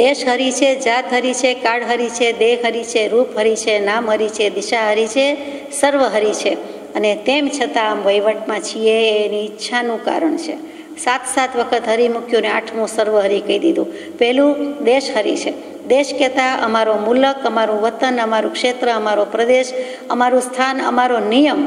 દેશ હરી છે, જાત હરી છે, કાળ હરી છે, દેહ હરી છે, રૂપ હરી છે, નામ હરી છે, દિશા હરી છે, સર્વ હરી છે. અને તેમ છતાં આમ વહીવટમાં છીએ એની ઈચ્છાનું કારણ છે. 7 વખત હરી મૂક્યું ને 8મું સર્વ હરી કહી દીધું. પહેલું દેશ હરી છે. દેશ કહેતા અમારો મુલક, અમારું વતન, અમારું ક્ષેત્ર, અમારો પ્રદેશ, અમારું સ્થાન, અમારો નિયમ.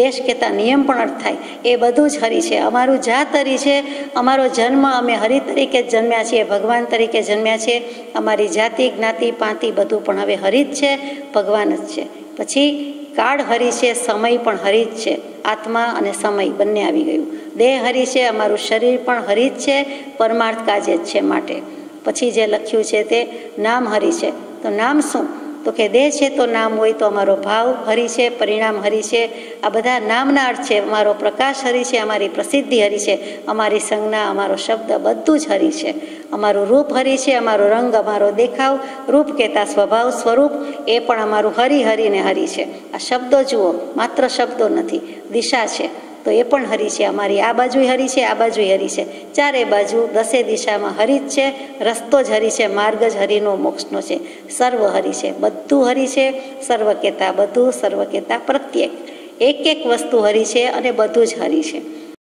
દેશ કહેતા નિયમ પણ અર્થ થાય, એ બધું જ હરી છે. અમારું જાત હરી છે, અમારો જન્મ અમે હરિ તરીકે જ જન્મ્યા છીએ, ભગવાન તરીકે જન્મ્યા છીએ. અમારી જાતિ જ્ઞાતિ પાંતિ બધું પણ હવે હરી જ છે, ભગવાન જ છે. પછી કાળ હરી છે, સમય પણ હરી જ છે, આત્મા અને સમય બંને આવી ગયું. દેહ હરી છે, અમારું શરીર પણ હરી જ છે, પરમાર્થ કાજે જ છે માટે. પછી જે લખ્યું છે તે નામ હરી છે. તો નામ શું? તો કે દેહ છે તો નામ હોય, તો અમારો ભાવ હરી છે, પરિણામ હરી છે. આ બધા નામના અર્થ છે. અમારો પ્રકાશ હરી છે, અમારી પ્રસિદ્ધિ હરી છે, અમારી સંજ્ઞા, અમારો શબ્દ બધું જ હરી છે. અમારું રૂપ હરી છે, અમારો રંગ, અમારો દેખાવ, રૂપ કહેતા સ્વભાવ સ્વરૂપ, એ પણ અમારું હરી હરીને હરી છે. આ શબ્દો જુઓ, માત્ર શબ્દો નથી. દિશા છે તો એ પણ હરી છે, અમારી આ બાજુ હરી છે, આ બાજુ હરી છે, ચારે બાજુ 10 દિશામાં હરી જ છે. રસ્તો જ હરી છે, માર્ગ જ હરીનો મોક્ષનો છે. સર્વ હરી છે, બધું હરી છે. સર્વ કહેતા બધું, સર્વ કહેતા પ્રત્યેક, એક એક વસ્તુ હરી છે અને બધું જ હરી છે.